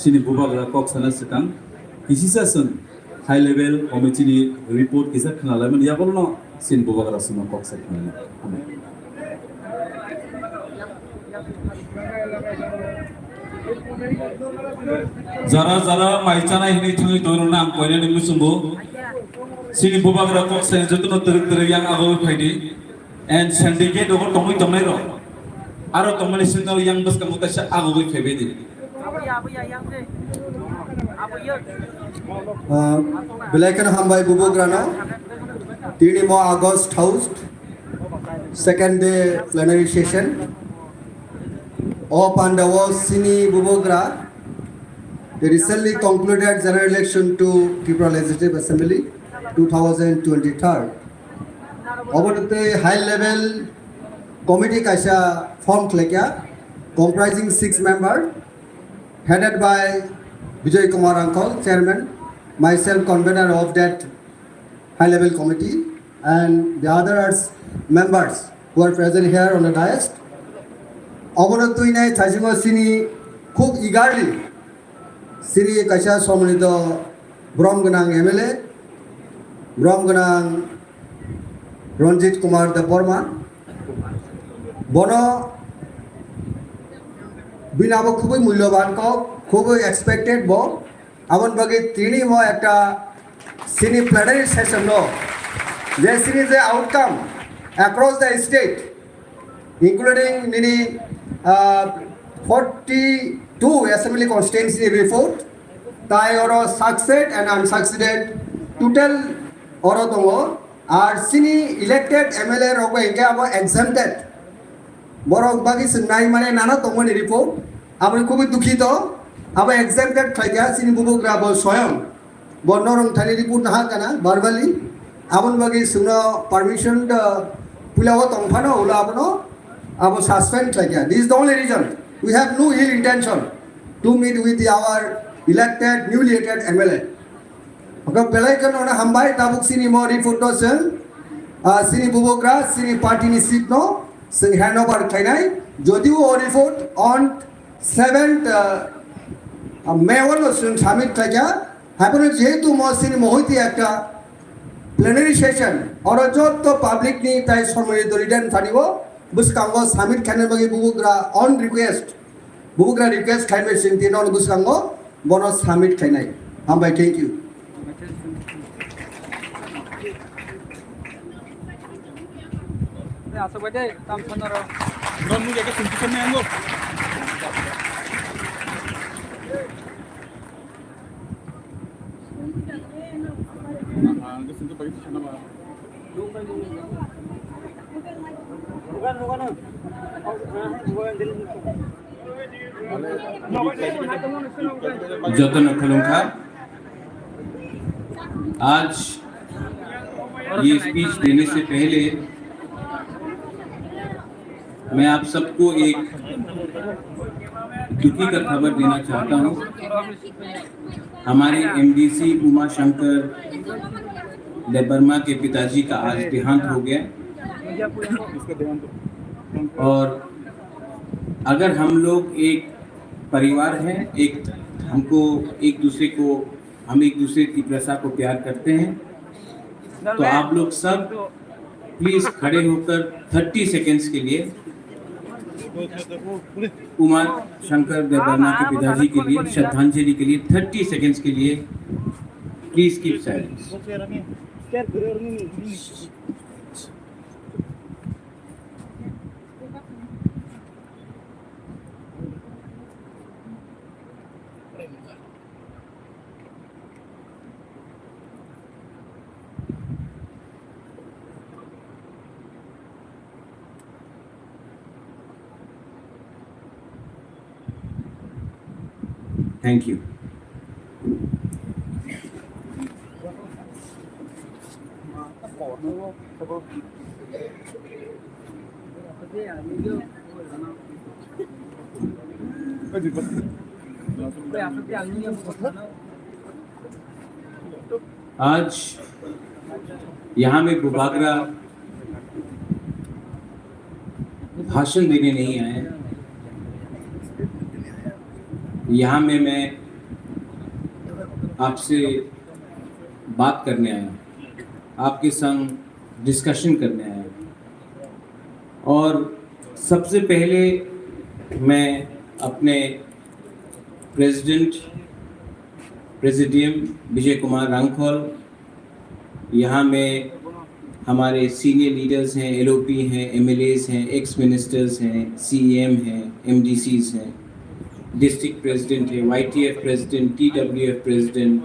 sini bubagra kok sana sekang kisisa sun high level committee ni report kisa khnala man ya bolno sin bubagra suna kok sekang jara jara maicana hini thungi dono nam koine ni musumbo sini bubagra kok sen jotono terik terik yang ago phaidi and syndicate over tomoi tomai ro aro tomani sinal yang bas kamu tasha ago phebe di Bilaikan Hambai Bubugrana, 3 August housed, second day plenary session. Up and was Sini Bubugra, the recently concluded general election to Tripura Legislative Assembly 2023. Over the high level committee Kaisha formed comprising 6 members, headed by Vijay Kumar Uncle, Chairman, myself convener of that high level committee, and the others members who are present here on the dais. Obonotuinai Tajima Sini Cook eagerly Siri Kasha Somanito Bromganang MLA, Bromganang Ronjit Kumar the Borman, Bono Binabo Kubi Mulyoban Kau. খুব expected বো আমন বাকি তিনি মো একটা সিনি plenary session no যে সিনি যে outcome across the state including নিনি 42 অ্যাসেম্বলি কনস্টিটুয়েন্সি রিপোর্ট তাই ওর সাকসেড এন্ড আনসাকসেডেড টোটাল ওর দङ আর সিনি ইলেক্টেড এমএলএ রগো ইনকে আবো এক্সামটেড বরক বাকি সিনাই মানে নানা দङনি রিপোর্ট আমি খুবই দুঃখিত अब एग्जामटेड खाया सिनी बुबुग्रा बो स्वयं बन्नरं थानी रिपोर्ट नहा काना बारबाली आबन बागी सुनो परमिशन पुलाव तंफानो उलाबनो अब सस्पेंड खाया this is the only reason we have no ill intention to meet with our elected newly elected MLA okay बेलाइकन ओना हमबाय ताबुक सिनी मो रिपोर्ट नो सिनी बुबुग्रा सिनी पार्टी नि सीट नो सिंग हैंडओवर खाइनाय जदिও ओ report on 7th May one summit Taja happened to Mosini Mohiti actor plenary session or a job to public need ties from the return Fanivo, Buskango, Summit Kanabagi Bubugra on request. Bubugra request climate Sintino Buskango, bonus Summit Kanai. Hambai, thank you. जतन खलुंखा आज ये speech देने से पहले मैं आप सबको एक दुखी का खबर देना चाहता हूँ। हमारे एमडीसी उमा शंकर देबर्मा के पिताजी का आज देहांत हो गया और अगर हम लोग एक परिवार हैं, हम एक दूसरे की प्रसा को प्यार करते हैं, तो आप लोग सब प्लीज खड़े होकर 30 सेकेंड्स के लिए उमा शंकर देबर्मा के पिताजी के लिए श्रद्धांजलि के लिए 30 सेकेंड्स के लिए please keep silence. Thank you. आज यहाँ में बुबागरा भाषण देने नहीं आए। यहाँ में मैं आपसे बात करने आया हूँ, आपके संग डिस्कशन करने आया हूँ। और सबसे पहले मैं अपने प्रेसिडियम विजय कुमार रांखौल, यहाँ में हमारे सीनियर लीडर्स हैं, एलओपी हैं, एमएलएज हैं, एक्स मिनिस्टर्स हैं, सीएम हैं, एमडीसीज हैं, डिस्ट्रिक्ट प्रेसिडेंट है, YTF president, TWF president,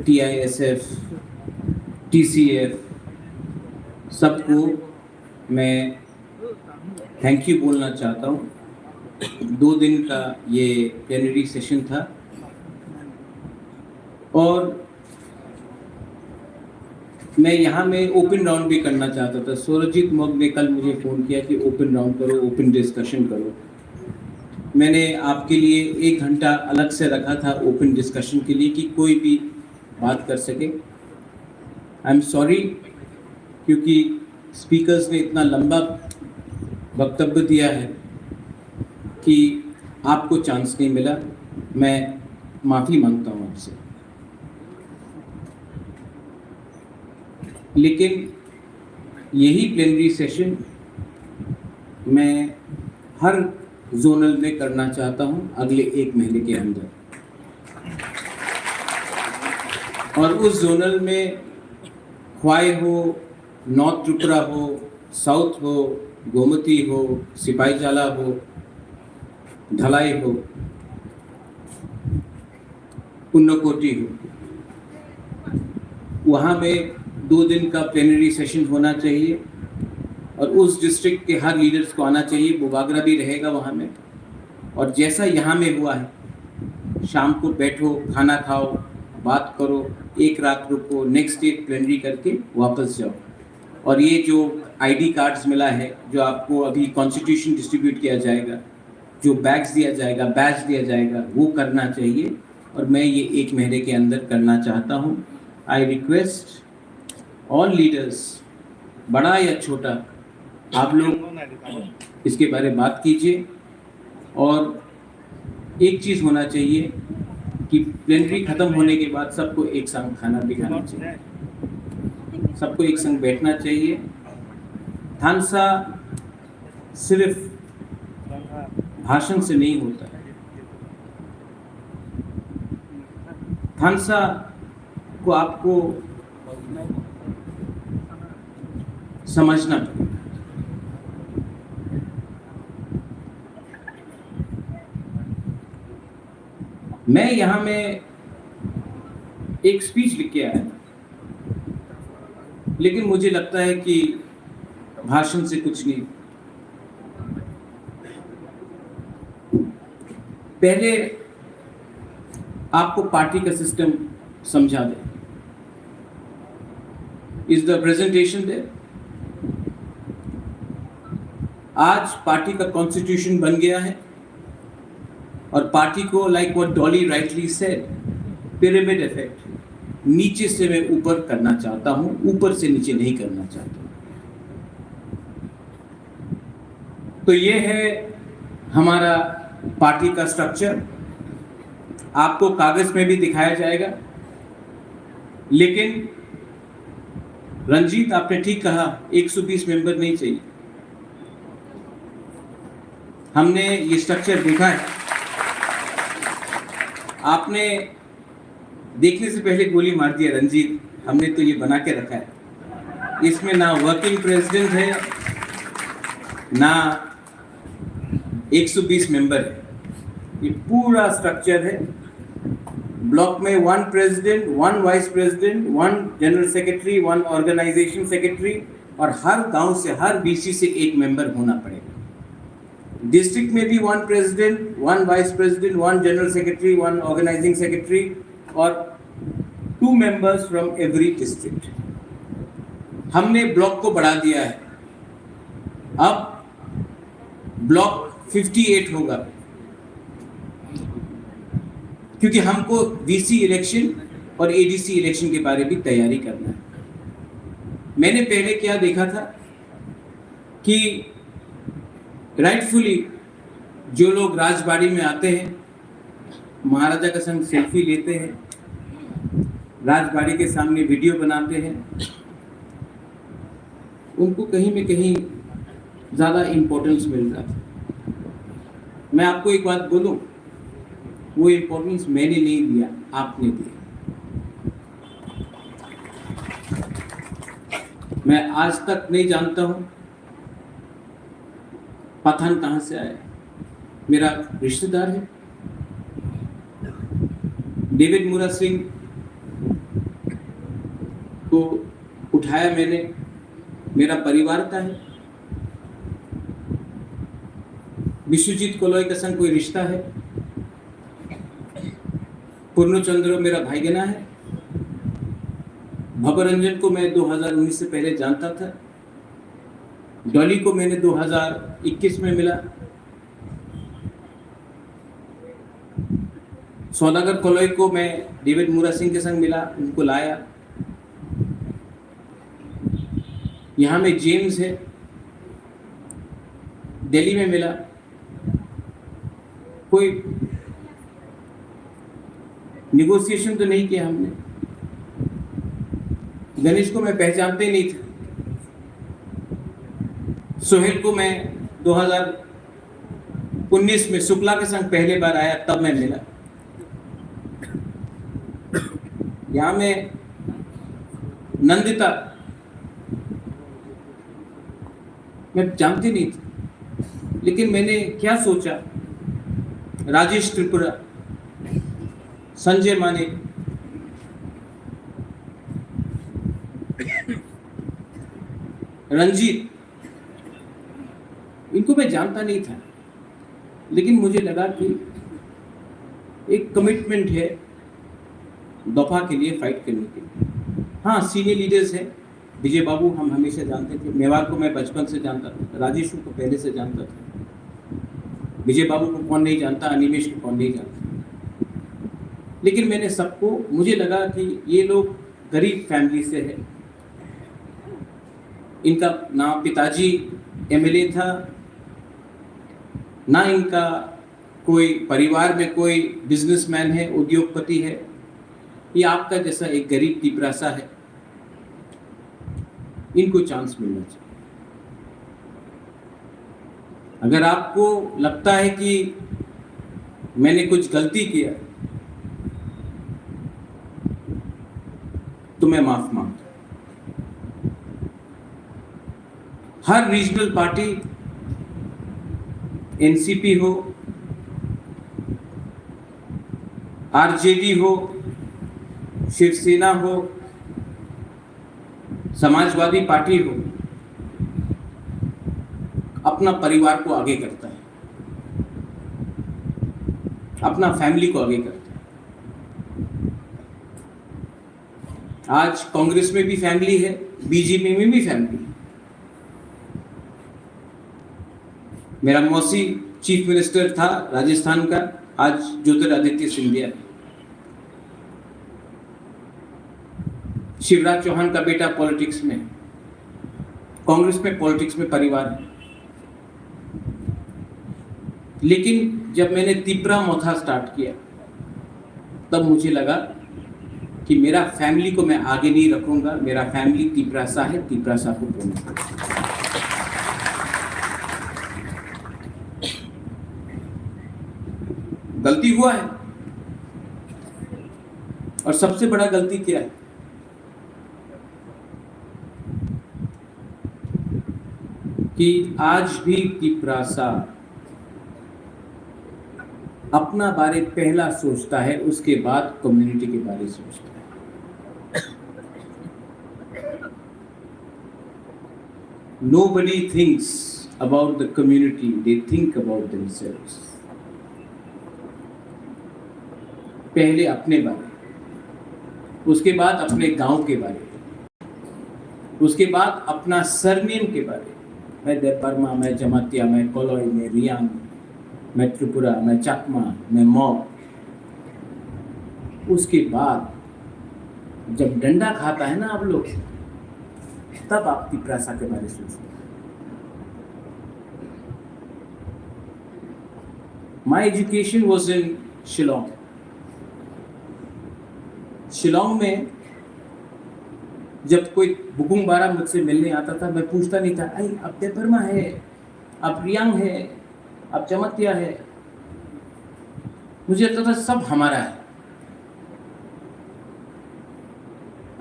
TISF, TCF, सबको मैं थैंक यू बोलना चाहता हूँ। 2 दिन का ये प्लेनरी सेशन था और मैं यहाँ में ओपन राउंड भी करना चाहता था। सूरजीत मग ने कल मुझे फ़ोन किया कि ओपन राउंड करो, ओपन डिस्कशन करो। मैंने आपके लिए 1 घंटा अलग से रखा था ओपन डिस्कशन के लिए कि कोई भी बात कर सके। आई एम सॉरी क्योंकि स्पीकर्स ने इतना लंबा वक्तव्य दिया है कि आपको चांस नहीं मिला। मैं माफ़ी मांगता हूँ आपसे, लेकिन यही प्लेनरी सेशन मैं हर जोनल में करना चाहता हूँ अगले 1 महीने के अंदर। और उस जोनल में ख्वाई हो, नॉर्थ त्रिपुरा हो, साउथ हो, गोमती हो, सिपाहीजाला हो, ढलाई हो, उन्नकोटी हो, वहाँ में 2 दिन का प्लेनरी सेशन होना चाहिए और उस डिस्ट्रिक्ट के हर लीडर्स को आना चाहिए। बुबागरा भी रहेगा वहाँ में। और जैसा यहाँ में हुआ है, शाम को बैठो, खाना खाओ, बात करो, 1 रात रुको, नेक्स्ट डे प्लेनरी करके वापस जाओ। और ये जो आईडी कार्ड्स मिला है, जो आपको अभी कॉन्स्टिट्यूशन डिस्ट्रीब्यूट किया जाएगा, जो बैग्स दिया जाएगा, बैच दिया जाएगा, वो करना चाहिए। और मैं ये 1 महीने के अंदर करना चाहता हूँ। आई रिक्वेस्ट ऑल लीडर्स, बड़ा या छोटा, आप लोग इसके बारे में बात कीजिए। और एक चीज़ होना चाहिए कि प्लेनरी ख़त्म होने के बाद सबको एक संग खाना भी खाना चाहिए, सबको एक संग बैठना चाहिए। थानसा सिर्फ भाषण से नहीं होता है, थानसा को आपको समझना पड़ेगा। मैं यहाँ में एक स्पीच लिख के आया था, लेकिन मुझे लगता है कि भाषण से कुछ नहीं। पहले आपको पार्टी का सिस्टम समझा दें। Is the presentation there? आज पार्टी का कॉन्स्टिट्यूशन बन गया है और पार्टी को, like what Dolly rightly said, pyramid effect, नीचे से मैं ऊपर करना चाहता हूं, ऊपर से नीचे नहीं करना चाहता। तो ये है हमारा पार्टी का स्ट्रक्चर। आपको कागज में भी दिखाया जाएगा। लेकिन रंजीत, आपने ठीक कहा, 120 मेंबर नहीं चाहिए। हमने ये स्ट्रक्चर देखा है। आपने देखने से पहले गोली मार दिया रंजीत। हमने तो ये बना के रखा है। इसमें ना वर्किंग प्रेसिडेंट है, ना 120 मेंबर है। ये पूरा स्ट्रक्चर है। ब्लॉक में 1 president, 1 vice president, 1 general secretary, 1 organisation secretary, और हर गांव से, हर बीसी से 1 मेंबर होना पड़ेगा। डिस्ट्रिक्ट में भी 1 president, 1 vice president, 1 general secretary, 1 organising secretary और 2 मेंबर्स फ्रॉम एवरी डिस्ट्रिक्ट। हमने ब्लॉक को बढ़ा दिया है। अब ब्लॉक 58 होगा, क्योंकि हमको वीसी इलेक्शन और एडीसी इलेक्शन के बारे में तैयारी करना है। मैंने पहले क्या देखा था कि राइटफुली जो लोग राजबाड़ी में आते हैं महाराजा का संग सेल्फी लेते हैं, राजबाड़ी के सामने वीडियो बनाते हैं, उनको कहीं में कहीं ज़्यादा इम्पोर्टेंस मिल रहा था। मैं आपको एक बात बोलूं, वो इम्पोर्टेंस मैंने नहीं दिया, आपने दिया। मैं आज तक नहीं जानता हूं पठान कहां से आया, मेरा रिश्तेदार है। डेविड मुरा सिंह को उठाया मैंने, मेरा परिवार का है। विश्वजीत कोलोई का संग कोई रिश्ता है। पूर्णचंद्र मेरा भाईगना है। भवरंजन को मैं 2019 से पहले जानता था। डॉली को मैंने 2021 में मिला। सौदागर कोलोई को मैं डेविड मुरा सिंह के संग मिला, उनको लाया। यहाँ में जेम्स है, दिल्ली में मिला। कोई निगोशिएशन तो नहीं किया हमने। गणेश को मैं पहचानते ही नहीं था। सोहेल को मैं 2019 में शुक्ला के संग पहले बार आया, तब मैं मिला। यहाँ में नंदिता मैं जानती नहीं थी, लेकिन मैंने क्या सोचा, राजेश त्रिपुरा, संजय माने, रंजीत, इनको मैं जानता नहीं था, लेकिन मुझे लगा कि एक कमिटमेंट है दफा के लिए, फाइट करने के लिए। हाँ, सीनियर लीडर्स हैं। विजय बाबू हम हमेशा जानते थे। मेवाड़ को मैं बचपन से जानता था। राजेश को पहले से जानता था। विजय बाबू को कौन नहीं जानता, अनिमेश को कौन नहीं जानता। लेकिन मैंने सबको, मुझे लगा कि ये लोग गरीब फैमिली से है। इनका ना पिताजी एमएलए था, ना इनका कोई परिवार में कोई बिजनेसमैन है, उद्योगपति है। ये आपका जैसा एक गरीब तिपरासा है। इनको चांस मिलना चाहिए। अगर आपको लगता है कि मैंने कुछ गलती किया तो मैं माफ मांगता हूं। हर रीजनल पार्टी, एनसीपी हो, आरजेडी हो, शिवसेना हो, समाजवादी पार्टी हो, अपना परिवार को आगे करता है, अपना फैमिली को आगे करता है। आज कांग्रेस में भी फैमिली है, बीजेपी में भी फैमिली है। मेरा मौसी चीफ मिनिस्टर था राजस्थान का, आज ज्योतिरादित्य सिंधिया। शिवराज चौहान का बेटा पॉलिटिक्स में, कांग्रेस में, पॉलिटिक्स में परिवार है। लेकिन जब मैंने तिपरा मोथा स्टार्ट किया, तब मुझे लगा कि मेरा फैमिली को मैं आगे नहीं रखूंगा। मेरा फैमिली तिपरासा है, तिपरासा को प्रमोट करूंगा। गलती हुआ है, और सबसे बड़ा गलती क्या है? कि आज भी तिपरासा अपना बारे पहला सोचता है, उसके बाद कम्युनिटी के बारे सोचता है। Nobody thinks about the community, they think about themselves. पहले अपने बारे, उसके बाद अपने गांव के बारे, उसके बाद अपना सरनेम के बारे। मैं देवबर्मा, मैं जमातिया, मैं कोलोई, मैं रियांग, मैं त्रिपुरा, मैं चकमा, मैं मॉक। उसके बाद जब डंडा खाता है ना आप लोग, तब आप तिपरासा के बारे सोचते हैं। My education was in Shillong. Shillong में जब कोई बुकुंग बारा मुझसे मिलने आता था, मैं पूछता नहीं था, अरे अब तेपरमा है, अब रियांग है, अब चमत्या है। मुझे लगता था सब हमारा है।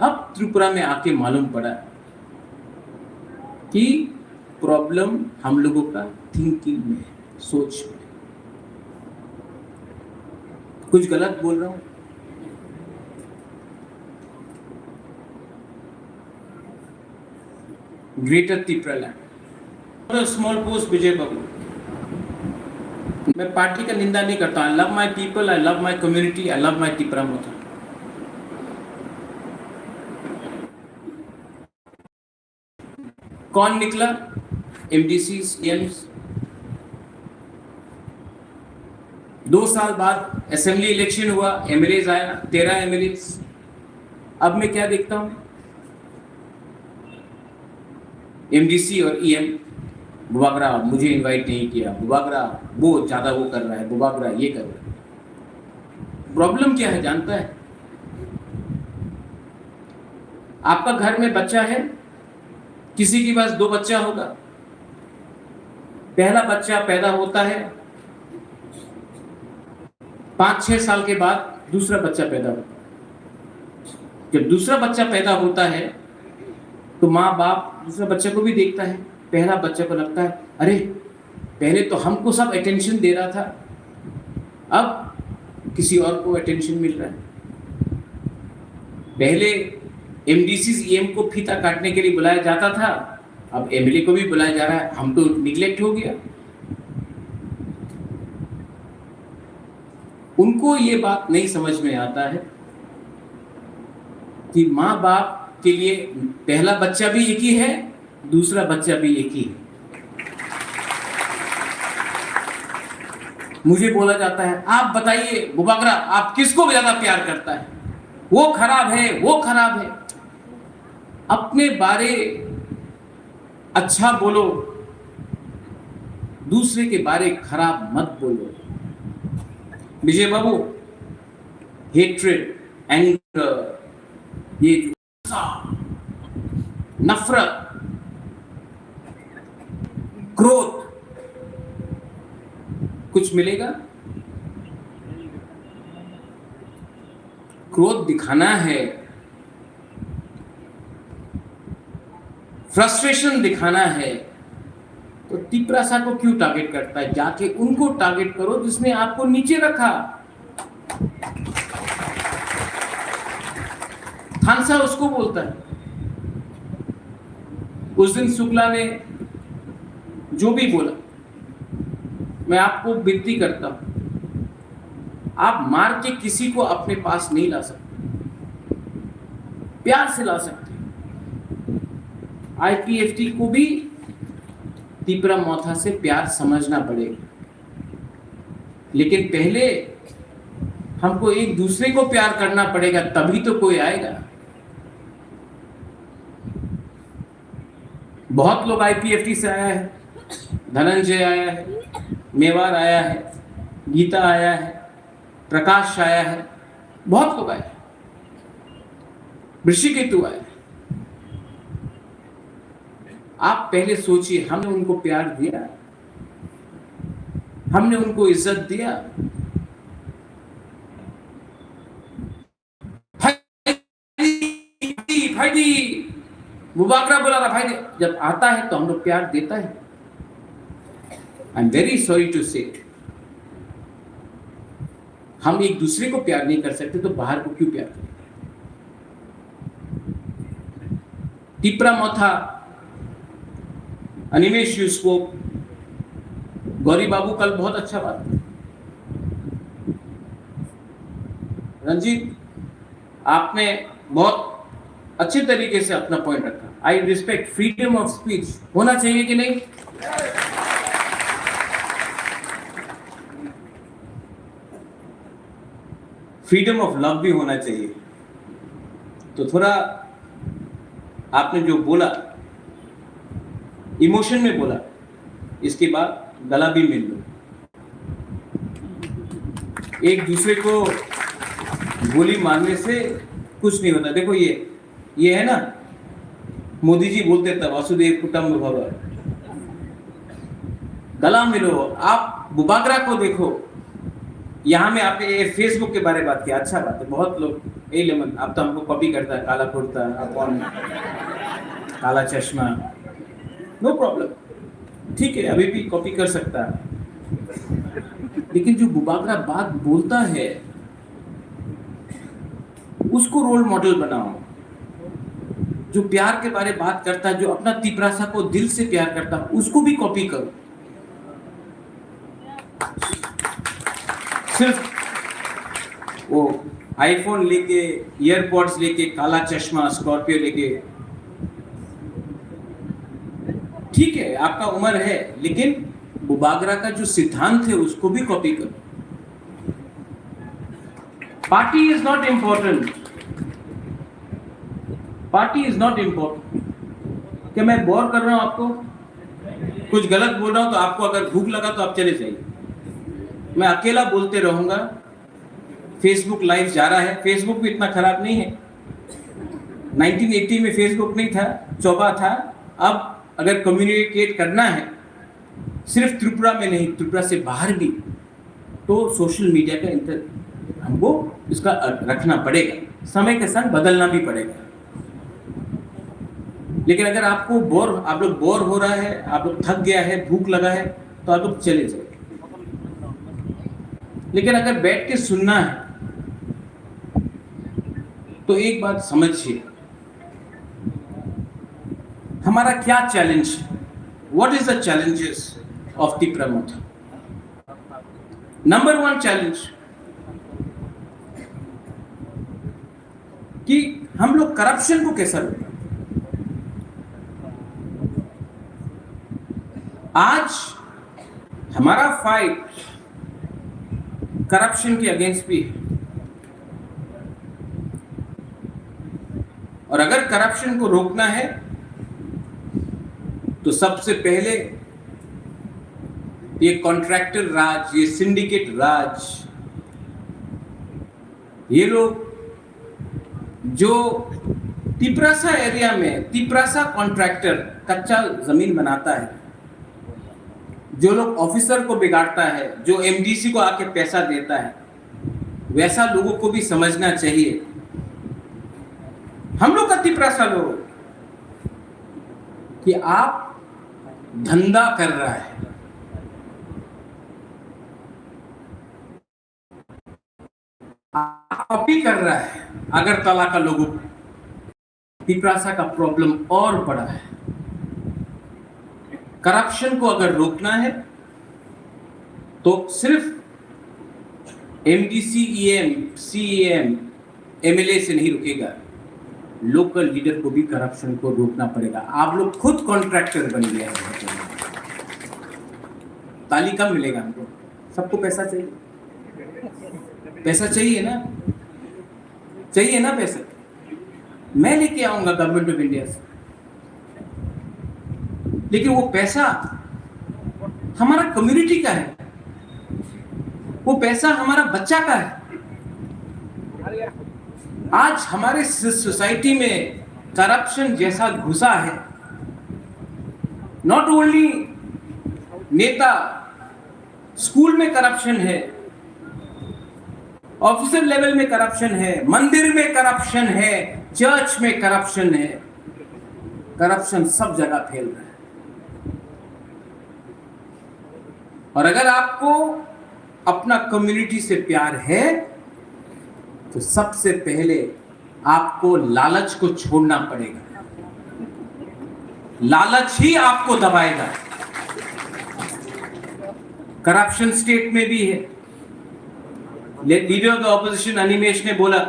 अब त्रिपुरा में आके मालूम पड़ा कि प्रॉब्लम हम लोगों का थिंकिंग में है, सोच में। कुछ गलत बोल रहा हूं? Greater Tripura land, small post Vijay babu. मैं पार्टी का निंदा नहीं करता। I love my people, I love my community, I love my Tripura Motha. कौन निकला? MDC, AIIMS. 2 साल बाद असेंबली इलेक्शन हुआ, एमएलएज आया, 13 एमएलएज। अब मैं क्या देखता हूं? एमडीसी और ईएम, बुबागरा मुझे इनवाइट नहीं किया, बुबागरा वो ज्यादा वो कर रहा है, बुबागरा ये कर रहा है। प्रॉब्लम क्या है जानता है? आपका घर में बच्चा है, किसी के पास 2 बच्चा होगा। पहला बच्चा पैदा होता है, 5-6 साल के बाद दूसरा बच्चा पैदा होता है। जब दूसरा बच्चा पैदा होता है तो माँ बाप दूसरा बच्चे को भी देखता है। पहला बच्चे को लगता है, अरे पहले तो हमको सब अटेंशन दे रहा था, अब किसी और को अटेंशन मिल रहा है। पहले एमडीसी ईएम को फीता काटने के लिए बुलाया जाता था, अब एमएलए को भी बुलाया जा रहा है। हम तो निग्लेक्ट हो गया। उनको ये बात नहीं समझ में आता है कि माँ बाप के लिए पहला बच्चा भी एक ही है, दूसरा बच्चा भी एक ही है। मुझे बोला जाता है, आप बताइए बुबागरा, आप किसको ज्यादा प्यार करता है? वो खराब है, वो खराब है। अपने बारे अच्छा बोलो, दूसरे के बारे खराब मत बोलो। विजय बाबू, हेट्रेड, एंगर, ये नफरत, क्रोध, कुछ मिलेगा? क्रोध दिखाना है, फ्रस्ट्रेशन दिखाना है, तो तिपरासा को क्यों टारगेट करता है? जाके उनको टारगेट करो जिसने आपको नीचे रखा। थानसा उसको बोलता है। उस दिन शुक्ला ने जो भी बोला, मैं आपको विनती करता हूं, आप मार के किसी को अपने पास नहीं ला सकते, प्यार से ला सकते। आईपीएफटी को भी त्रिपुरा मोथा से प्यार समझना पड़ेगा, लेकिन पहले हमको एक दूसरे को प्यार करना पड़ेगा, तभी तो कोई आएगा। बहुत लोग आईपीएफटी से आया है, धनंजय आया है, मेवार आया है, गीता आया है, प्रकाश आया है, बहुत लोग आए हैं, ऋषिकेतु आया है। आप पहले सोचिए, हमने उनको प्यार दिया, हमने उनको इज्जत दिया। भाई बुबागरा बोला था, भाई जब आता है तो हम लोग प्यार देता है। I am very sorry to say, हम एक दूसरे को प्यार नहीं कर सकते तो बाहर को क्यों प्यार करें? त्रिपुरा मोथा, अनिमेश यू स्पोक, गौरी बाबू कल बहुत अच्छा बात। रंजीत, आपने बहुत अच्छे तरीके से अपना पॉइंट रखा। I respect freedom of speech, होना चाहिए कि नहीं? फ्रीडम ऑफ लव भी होना चाहिए। तो थोड़ा आपने जो बोला, इमोशन में बोला, इसके बाद गला भी मिल लो। एक दूसरे को गोली मारने से कुछ नहीं होता। देखो ये है ना, मोदी जी बोलते थे वसुदेव कुटुंब भव, गला मिलो। आप बुबागरा को देखो, यहाँ में आपने फेसबुक के बारे में बात किया, अच्छा बात है। बहुत लोग ए लेमन अब तो हमको कॉपी करता है, काला कुर्ता, अपॉन काला चश्मा, नो प्रॉब्लम, ठीक है, अभी भी कॉपी कर सकता है। लेकिन जो बुबागरा बात बोलता है उसको रोल मॉडल बनाओ। जो प्यार के बारे में बात करता है, जो अपना तिपरासा को दिल से प्यार करता है, उसको भी कॉपी करो। सिर्फ वो आईफोन लेके, ईयरपॉड्स लेके, काला चश्मा, स्कॉर्पियो लेके, ठीक है आपका उम्र है, लेकिन बुबागरा का जो सिद्धांत है उसको भी कॉपी करो। Party is not important, party is not important. क्या मैं बोर कर रहा हूं आपको? कुछ गलत बोल रहा हूं तो आपको अगर भूख लगा तो आप चले जाइए, मैं अकेला बोलते रहूंगा। फेसबुक लाइव जा रहा है, फेसबुक भी इतना खराब नहीं है। 1980 में फेसबुक नहीं था, चौबा था। अब अगर कम्युनिकेट करना है सिर्फ त्रिपुरा में नहीं, त्रिपुरा से बाहर भी, तो सोशल मीडिया का हमको इसका रखना पड़ेगा, समय के साथ बदलना भी पड़ेगा। लेकिन अगर आपको आप लोग बोर हो रहा है, आप लोग थक गया है, भूख लगा है, तो आप लोग चले जाए। लेकिन अगर बैठ के सुनना है तो एक बात समझिए, हमारा क्या चैलेंज है? What is the challenges of the Pramod? Number 1 challenge कि हम लोग करप्शन को कैसा रोकें। आज हमारा फाइट करप्शन के अगेंस्ट भी है, और अगर करप्शन को रोकना है तो सबसे पहले ये कॉन्ट्रैक्टर राज, ये सिंडिकेट राज, ये लोग जो तिपरासा एरिया में तिपरासा कॉन्ट्रैक्टर कच्चा जमीन बनाता है, जो लोग ऑफिसर को बिगाड़ता है, जो एमडीसी को आके पैसा देता है, वैसा लोगों को भी समझना चाहिए। हम लोग का तिपरासा लोग कि आप धंधा कर रहा है, कॉपी कर रहा है। अगरतला का लोगों तिपरासा का प्रॉब्लम और बड़ा है। करप्शन को अगर रोकना है तो सिर्फ एमडीसी, ईएम, सीएम, एमएलए से नहीं रुकेगा, लोकल लीडर को भी करप्शन को रोकना पड़ेगा। आप लोग खुद कॉन्ट्रैक्टर बन गए हैं, ताली कम मिलेगा हमको। सबको पैसा चाहिए, पैसा चाहिए ना, चाहिए ना पैसा। मैं लेके आऊंगा गवर्नमेंट ऑफ इंडिया से, लेकिन वो पैसा हमारा कम्युनिटी का है, वो पैसा हमारा बच्चा का है। आज हमारे सोसाइटी में करप्शन जैसा घुसा है, नॉट ओनली नेता, स्कूल में करप्शन है, ऑफिसर लेवल में करप्शन है, मंदिर में करप्शन है, चर्च में करप्शन है। करप्शन सब जगह फैल रहा है। और अगर आपको अपना कम्युनिटी से प्यार है तो सबसे पहले आपको लालच को छोड़ना पड़ेगा। लालच ही आपको दबाएगा। करप्शन स्टेट में भी है। Leader of the opposition Animesh ने बोला,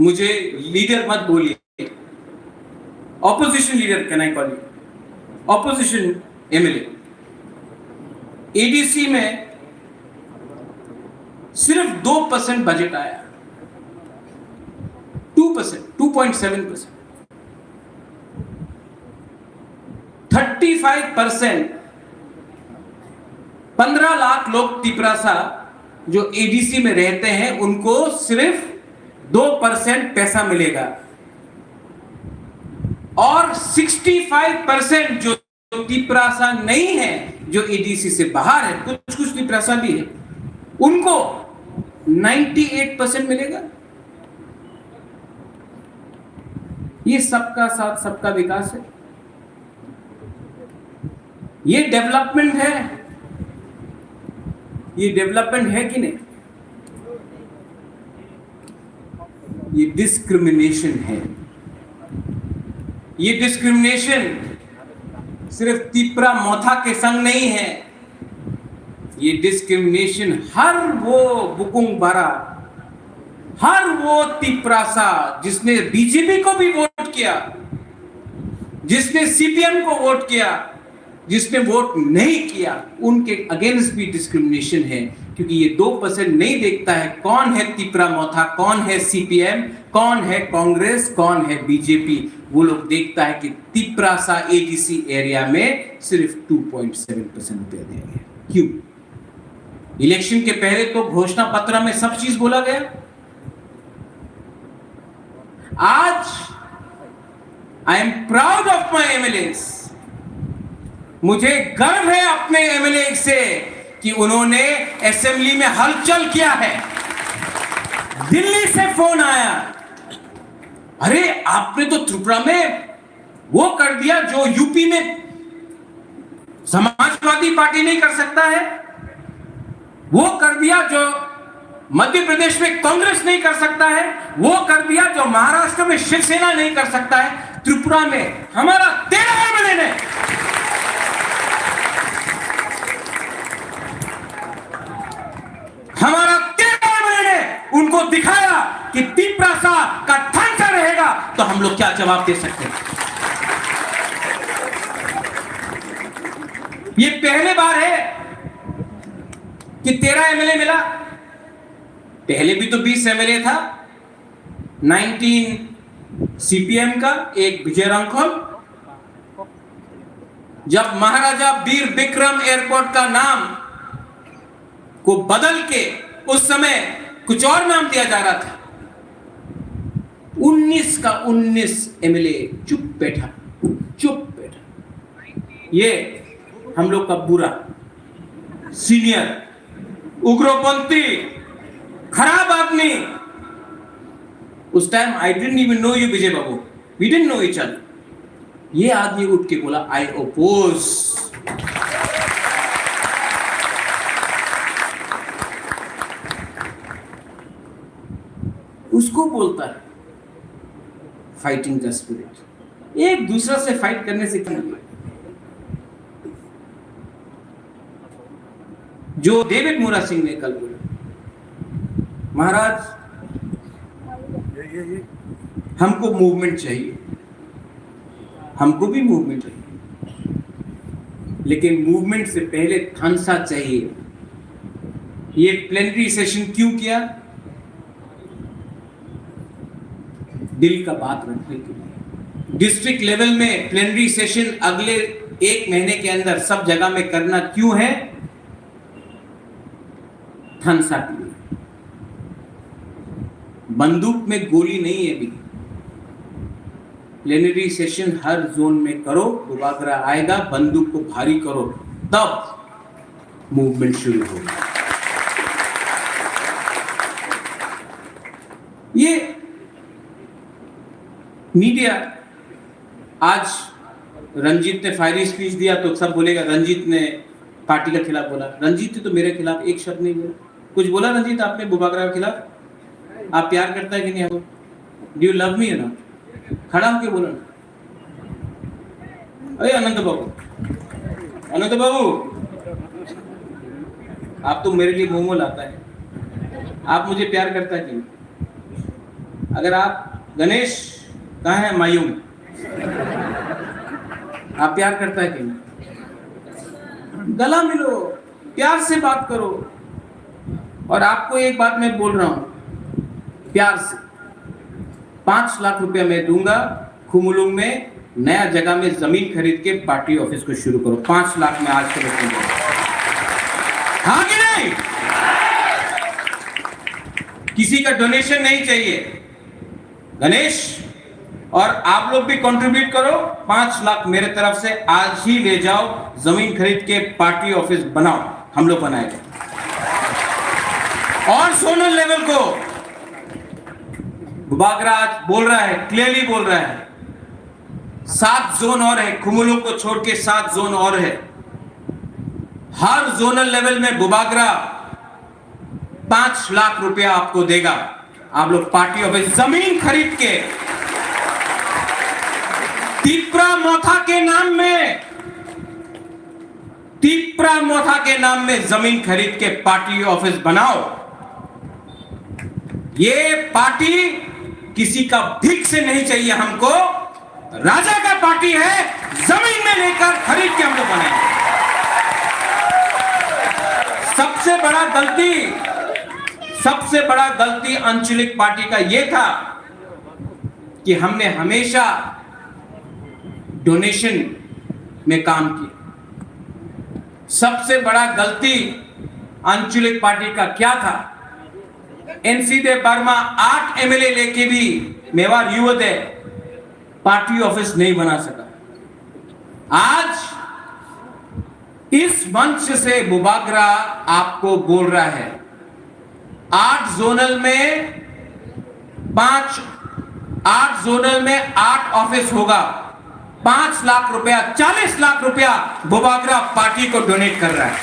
मुझे लीडर मत बोलिए, opposition leader can I call you, opposition MLA. ADC में सिर्फ 2% बजट आया, 2%, 2.7%। 35%, 15 लाख लोग तिपरासा जो एडीसी में रहते हैं उनको सिर्फ 2% पैसा मिलेगा और 65% जो तिपरासा नहीं है, जो एडीसी से बाहर है, कुछ तिपरासा भी है, उनको 98% मिलेगा। ये सबका साथ सबका विकास है, ये डेवलपमेंट है, ये डेवलपमेंट है कि नहीं? ये डिस्क्रिमिनेशन है। ये डिस्क्रिमिनेशन सिर्फ तिपरा मोथा के संग नहीं है, ये डिस्क्रिमिनेशन हर वो बुकुंग बारा, हर वो तिपरासा जिसने बीजेपी को भी वोट किया, जिसने सीपीएम को वोट किया, जिसने वोट नहीं किया, उनके अगेंस्ट भी डिस्क्रिमिनेशन है। क्योंकि ये 2% नहीं देखता है कौन है तिपरा मोथा, कौन है सीपीएम, कौन है कांग्रेस, कौन है बीजेपी। वो लोग देखता है कि तिपरासा एडीसी एरिया में सिर्फ 2.7% रुपया दिया गया। क्यों? इलेक्शन के पहले तो घोषणा पत्र में सब चीज बोला गया। आज I am proud of my MLAs. मुझे गर्व है अपने एमएलए से कि उन्होंने असेंबली में हलचल किया है। दिल्ली से फोन आया, अरे आपने तो त्रिपुरा में वो कर दिया जो यूपी में समाजवादी पार्टी नहीं कर सकता है, वो कर दिया जो मध्य प्रदेश में कांग्रेस नहीं कर सकता है, वो कर दिया जो महाराष्ट्र में शिवसेना नहीं कर सकता है। त्रिपुरा में हमारा 13 एमएलए ने उनको दिखाया कि तिपरासा का ढांचा रहेगा, तो हम लोग क्या जवाब दे सकते हैं? ये पहले बार है कि 13 एमएलए मिला। पहले भी तो 20 एमएलए था, 19 सीपीएम का, एक विजय रांखल। जब महाराजा वीर विक्रम एयरपोर्ट का नाम को बदल के उस समय कुछ और नाम दिया जा रहा था, 19 का 19 एमएलए चुप बैठा। ये हम लोग का बुरा सीनियर उग्रपंथी खराब आदमी, उस time I didn't even know you Vijay Babu, we didn't know each other. ये आदमी उठ के बोला आई ओपोज। उसको बोलता है फाइटिंग का स्पिरिट। एक दूसरा से फाइट करने से क्या मतलब? जो डेविड मोरा सिंह ने कल बोला, महाराज हमको मूवमेंट चाहिए, हमको भी मूवमेंट चाहिए, लेकिन मूवमेंट से पहले थानसा चाहिए। ये प्लेनरी सेशन क्यों किया? दिल का बात रखने के लिए। डिस्ट्रिक्ट लेवल में प्लेनरी सेशन अगले 1 महीने के अंदर सब जगह में करना क्यों है? थानसा के लिए। बंदूक में गोली नहीं है अभी। प्लेनरी सेशन हर जोन में करो, बुबागरा आएगा, बंदूक को भारी करो, तब मूवमेंट शुरू होगा। ये मीडिया, आज रंजीत ने फायरिंग स्पीच दिया तो सब बोलेगा रंजीत ने पार्टी के खिलाफ बोला। रंजीत ने तो मेरे खिलाफ एक शब्द नहीं बोला। कुछ बोला रंजीत आपने बुबागरा के खिलाफ? आप प्यार करता है कि नहीं? डू यू लव मी या नॉट? खड़ा होके बोलो ना। अरे अनंत बाबू, अनंत बाबू, आप तो मेरे लिए मोमो लाता है। आप मुझे प्यार करता है कि नहीं? अगर आप गणेश कहाँ है? मायूम, आप प्यार करता है कि नहीं? गला मिलो, प्यार से बात करो। और आपको एक बात मैं बोल रहा हूं प्यार से, 5 लाख रुपया मैं दूंगा, खुमुलुंग में नया जगह में जमीन खरीद के पार्टी ऑफिस को शुरू करो। 5 लाख में आज के दूंगा। हाँ कि नहीं? किसी का डोनेशन नहीं चाहिए। गणेश और आप लोग भी कंट्रीब्यूट करो, 5 लाख मेरे तरफ से आज ही ले जाओ, जमीन खरीद के पार्टी ऑफिस बनाओ, हम लोग बनाएंगे। और जोनल लेवल को बुबागरा आज बोल रहा है, क्लियरली बोल रहा है, 7 जोन और है, कुमुलु को छोड़ के 7 जोन और है। हर जोनल लेवल में बुबागरा 5 लाख रुपया आपको देगा। आप लोग पार्टी ऑफिस जमीन खरीद के तिप्रा मोथा के नाम में जमीन खरीद के पार्टी ऑफिस बनाओ। ये पार्टी किसी का भीख से नहीं चाहिए, हमको राजा का पार्टी है, जमीन में लेकर खरीद के हम लोग बनाएंगे। सबसे बड़ा गलती आंचलिक पार्टी का यह था कि हमने हमेशा डोनेशन में काम किया। सबसे बड़ा गलती आंचलिक पार्टी का क्या था? एनसी देव वर्मा 8 एमएलए लेके भी मेवाड़ युवदय पार्टी ऑफिस नहीं बना सका। आज इस मंच से बुबागरा आपको बोल रहा है, 8 जोनल में 8 ऑफिस होगा, 5 लाख रुपया, 40 लाख रुपया बुबागरा पार्टी को डोनेट कर रहा है।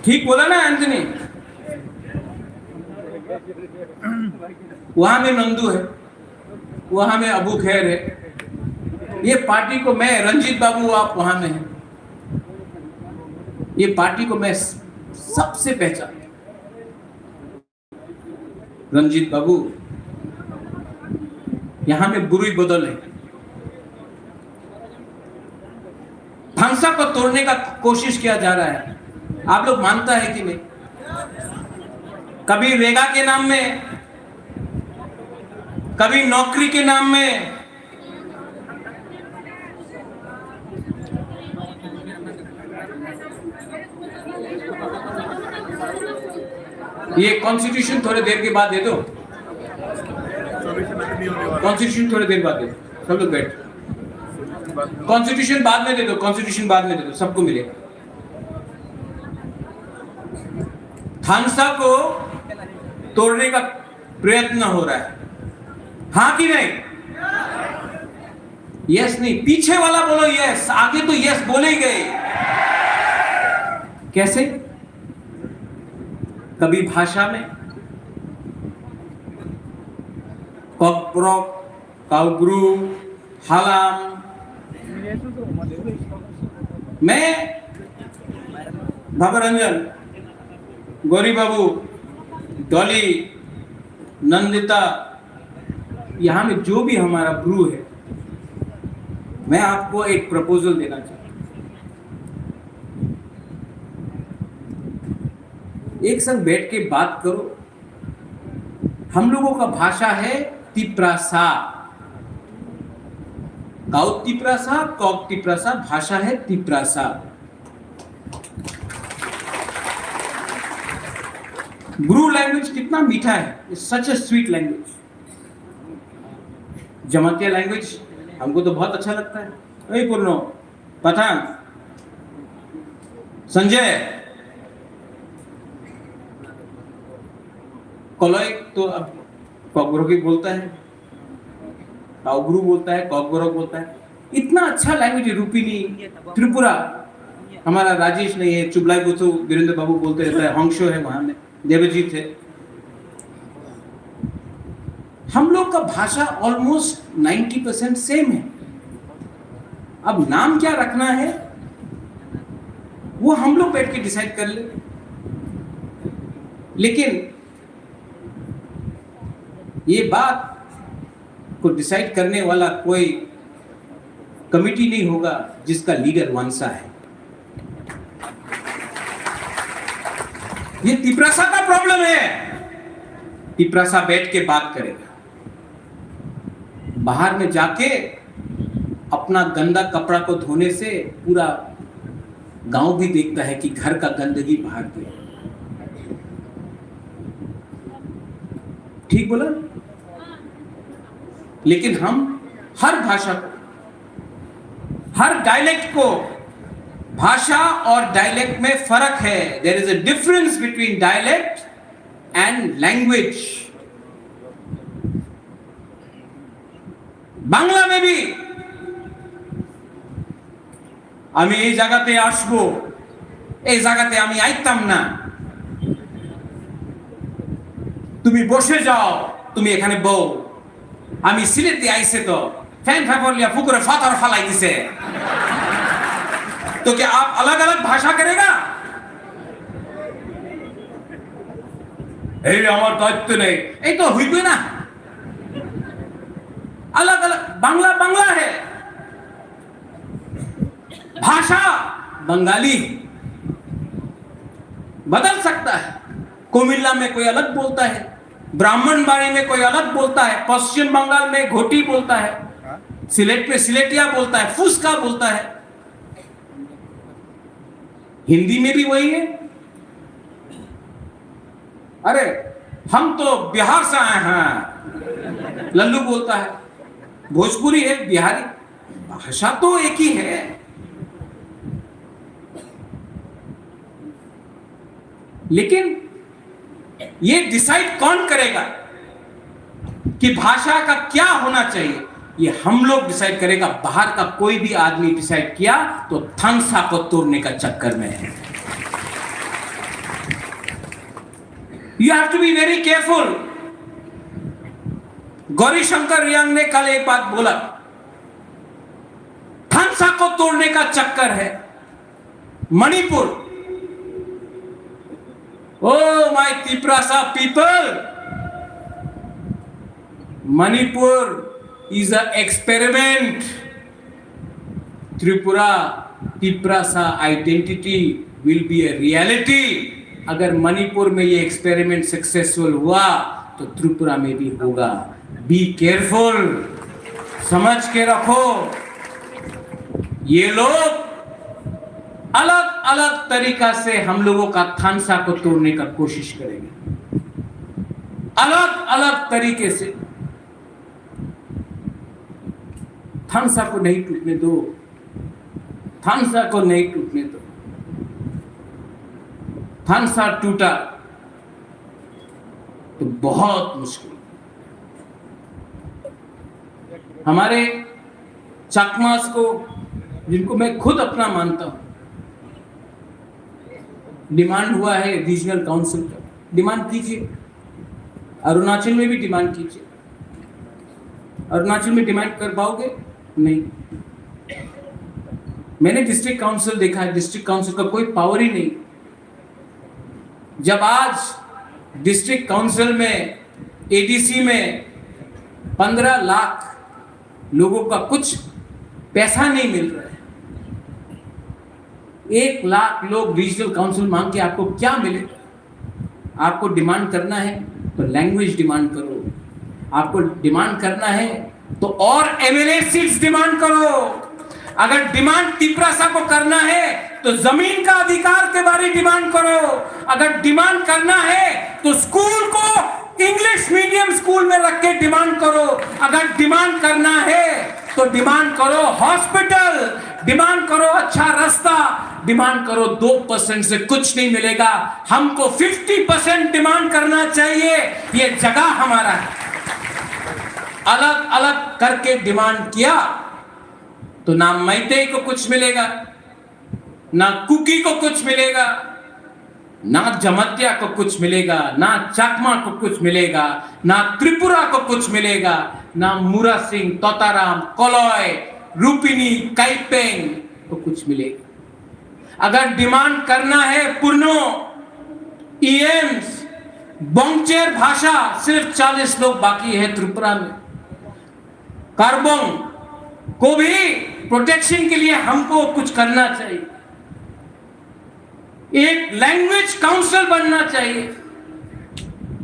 ठीक बोला ना एंथनी? वहां में नंदू है, वहां में अबू खैर है, ये पार्टी को मैं, रंजीत बाबू आप वहां में हैं, ये पार्टी को मैं सबसे पहचानता हूं। रंजीत बाबू यहां में बुरी बदल है, भांसा को तोड़ने का कोशिश किया जा रहा है। आप लोग मानता है कि नहीं? कभी रेगा के नाम में, कभी नौकरी के नाम में, ये कॉन्स्टिट्यूशन थोड़ी देर के बाद दे दो, कॉन्स्टिट्यूशन थोड़ी देर बाद दे दो, सब लोग बैठ, कॉन्स्टिट्यूशन बाद में दे दो, कॉन्स्टिट्यूशन बाद में दे दो, सबको मिलेगा। भांसा को तोड़ने का प्रयत्न हो रहा है, हाँ कि नहीं? यस नहीं, पीछे वाला बोलो यस, आगे तो यस बोले ही गए। कैसे? कभी भाषा में कॉकब्रॉक, काउग्रू, हालाम, मैं भवरंजन, गौरी बाबू, डॉली, नंदिता, यहां में जो भी हमारा ब्रू है, मैं आपको एक प्रपोजल देना चाहता हूं। एक संग बैठ के बात करो। हम लोगों का भाषा है तिप्रासा, काउ तिप्रासा, कॉक तिप्रासा, भाषा है तिप्रासा। ब्रू लैंग्वेज कितना मीठा है, such a sweet language. Jamatia language हमको तो बहुत अच्छा लगता है। अरे पूर्णो, पठान, संजय, कोलोई तो अब कॉकब्रोकी बोलता है, काउग्रू बोलता है, कॉकब्रोक बोलता है। इतना अच्छा लैंग्वेज है। रूपिनी, त्रिपुरा, हमारा राजेश नहीं है, चुबलाई बुथु वीरेंद्र बाबू बोलते रहता है, होंगशो है वहां में, देवजीत है। हम लोग का भाषा ऑलमोस्ट 90% सेम है। अब नाम क्या रखना है वो हम लोग बैठ के डिसाइड कर ले। लेकिन ये बात को डिसाइड करने वाला कोई कमिटी नहीं होगा जिसका लीडर वंशा है। ये तिप्रासा का प्रॉब्लम है। तिप्रासा बैठ के बात करेगा, बाहर में जाके अपना गंदा कपड़ा को धोने से पूरा गांव भी देखता है कि घर का गंदगी बाहर गई। ठीक बोला? लेकिन हम हर भाषा को, हर डायलेक्ट को, भाषा और डायलेक्ट में फर्क है. There is a difference between dialect and language. Bangla में भी আমি এই জায়গাতে আসবো, এই জায়গাতে আমি আইতাম না, তুমি বসে যাও, তুমি এখানে বউ, আমি সিলেটে আইছে তো ফ্যান ফ্যাফরলিয়া পুকুরে ফাতর ফালাই দিছে, तो क्या आप अलग अलग भाषा करेगा? এই আমার দায়িত্ব নেই, এই তো হইবে না. अलग अलग बांग्ला बांग्ला है, भाषा बंगाली बदल सकता है. कोमिल्ला में कोई अलग बोलता है, ब्राह्मण बाड़ी में कोई अलग बोलता है, पश्चिम बंगाल में घोटी बोलता है, सिलेट में सिलेटिया बोलता है, फुसका बोलता है. हिंदी में भी वही है. अरे हम तो बिहार से आए हैं, लल्लू बोलता है. भोजपुरी है, बिहारी, भाषा तो एक ही है. लेकिन ये डिसाइड कौन करेगा कि भाषा का क्या होना चाहिए? ये हम लोग डिसाइड करेगा. बाहर का कोई भी आदमी डिसाइड किया तो थंसा को तोड़ने का चक्कर में है. You have to be very careful. Gourishankar Riang ने कल एक बात बोला, थंसा को तोड़ने का चक्कर है. Manipur, oh my Tiprasa people, Manipur is an experiment. Tripura Tiprasa identity will be a reality. अगर मणिपुर में ये एक्सपेरिमेंट सक्सेसफुल हुआ तो त्रिपुरा में भी होगा. बी केयरफुल, समझ के रखो. ये लोग अलग अलग तरीका से हम लोगों का थानसा को तोड़ने का कोशिश करेंगे, अलग अलग तरीके से. थानसा को नहीं टूटने दो, थानसा को नहीं टूटने दो. थानसा टूटा तो बहुत मुश्किल. हमारे चकमास को, जिनको मैं खुद अपना मानता हूं, डिमांड हुआ है रीजनल काउंसिल का. डिमांड कीजिए. अरुणाचल में भी डिमांड कीजिए. अरुणाचल में डिमांड कर पाओगे? नहीं. मैंने डिस्ट्रिक्ट काउंसिल देखा है, डिस्ट्रिक्ट काउंसिल का कोई पावर ही नहीं. जब आज डिस्ट्रिक्ट काउंसिल में, एडीसी में 15 लाख लोगों का कुछ पैसा नहीं मिल रहा है, 1 लाख लोग रीजनल काउंसिल मांग के आपको क्या मिलेगा? आपको डिमांड करना है तो लैंग्वेज डिमांड करो. आपको डिमांड करना है तो और एमएलए सीट्स डिमांड करो. अगर डिमांड तिपरासा को करना है तो जमीन का अधिकार के बारे डिमांड करो. अगर डिमांड करना है तो स्कूल को इंग्लिश मीडियम स्कूल में रख के डिमांड करो. अगर डिमांड करना है तो डिमांड करो हॉस्पिटल, डिमांड करो अच्छा रास्ता, डिमांड करो. 2% से कुछ नहीं मिलेगा. हमको 50% डिमांड करना चाहिए. ये जगह हमारा है. अलग अलग करके डिमांड किया तो ना मैतेई को कुछ मिलेगा, ना कुकी को कुछ मिलेगा, ना जमतिया को कुछ मिलेगा, ना चकमा को कुछ मिलेगा, ना त्रिपुरा को कुछ मिलेगा, ना मुरा सिंह, तोताराम, कोलोय, रूपिनी, काइपेंग को कुछ मिलेगा. अगर डिमांड करना है पुरनो, ईएम्स, बोंगचेर भाषा, सिर्फ 40 लोग बाकी है त्रिपुरा में. कार्बोंग को भी प्रोटेक्शन के लिए हमको कुछ करना चाहिए. एक लैंग्वेज काउंसिल बनना चाहिए.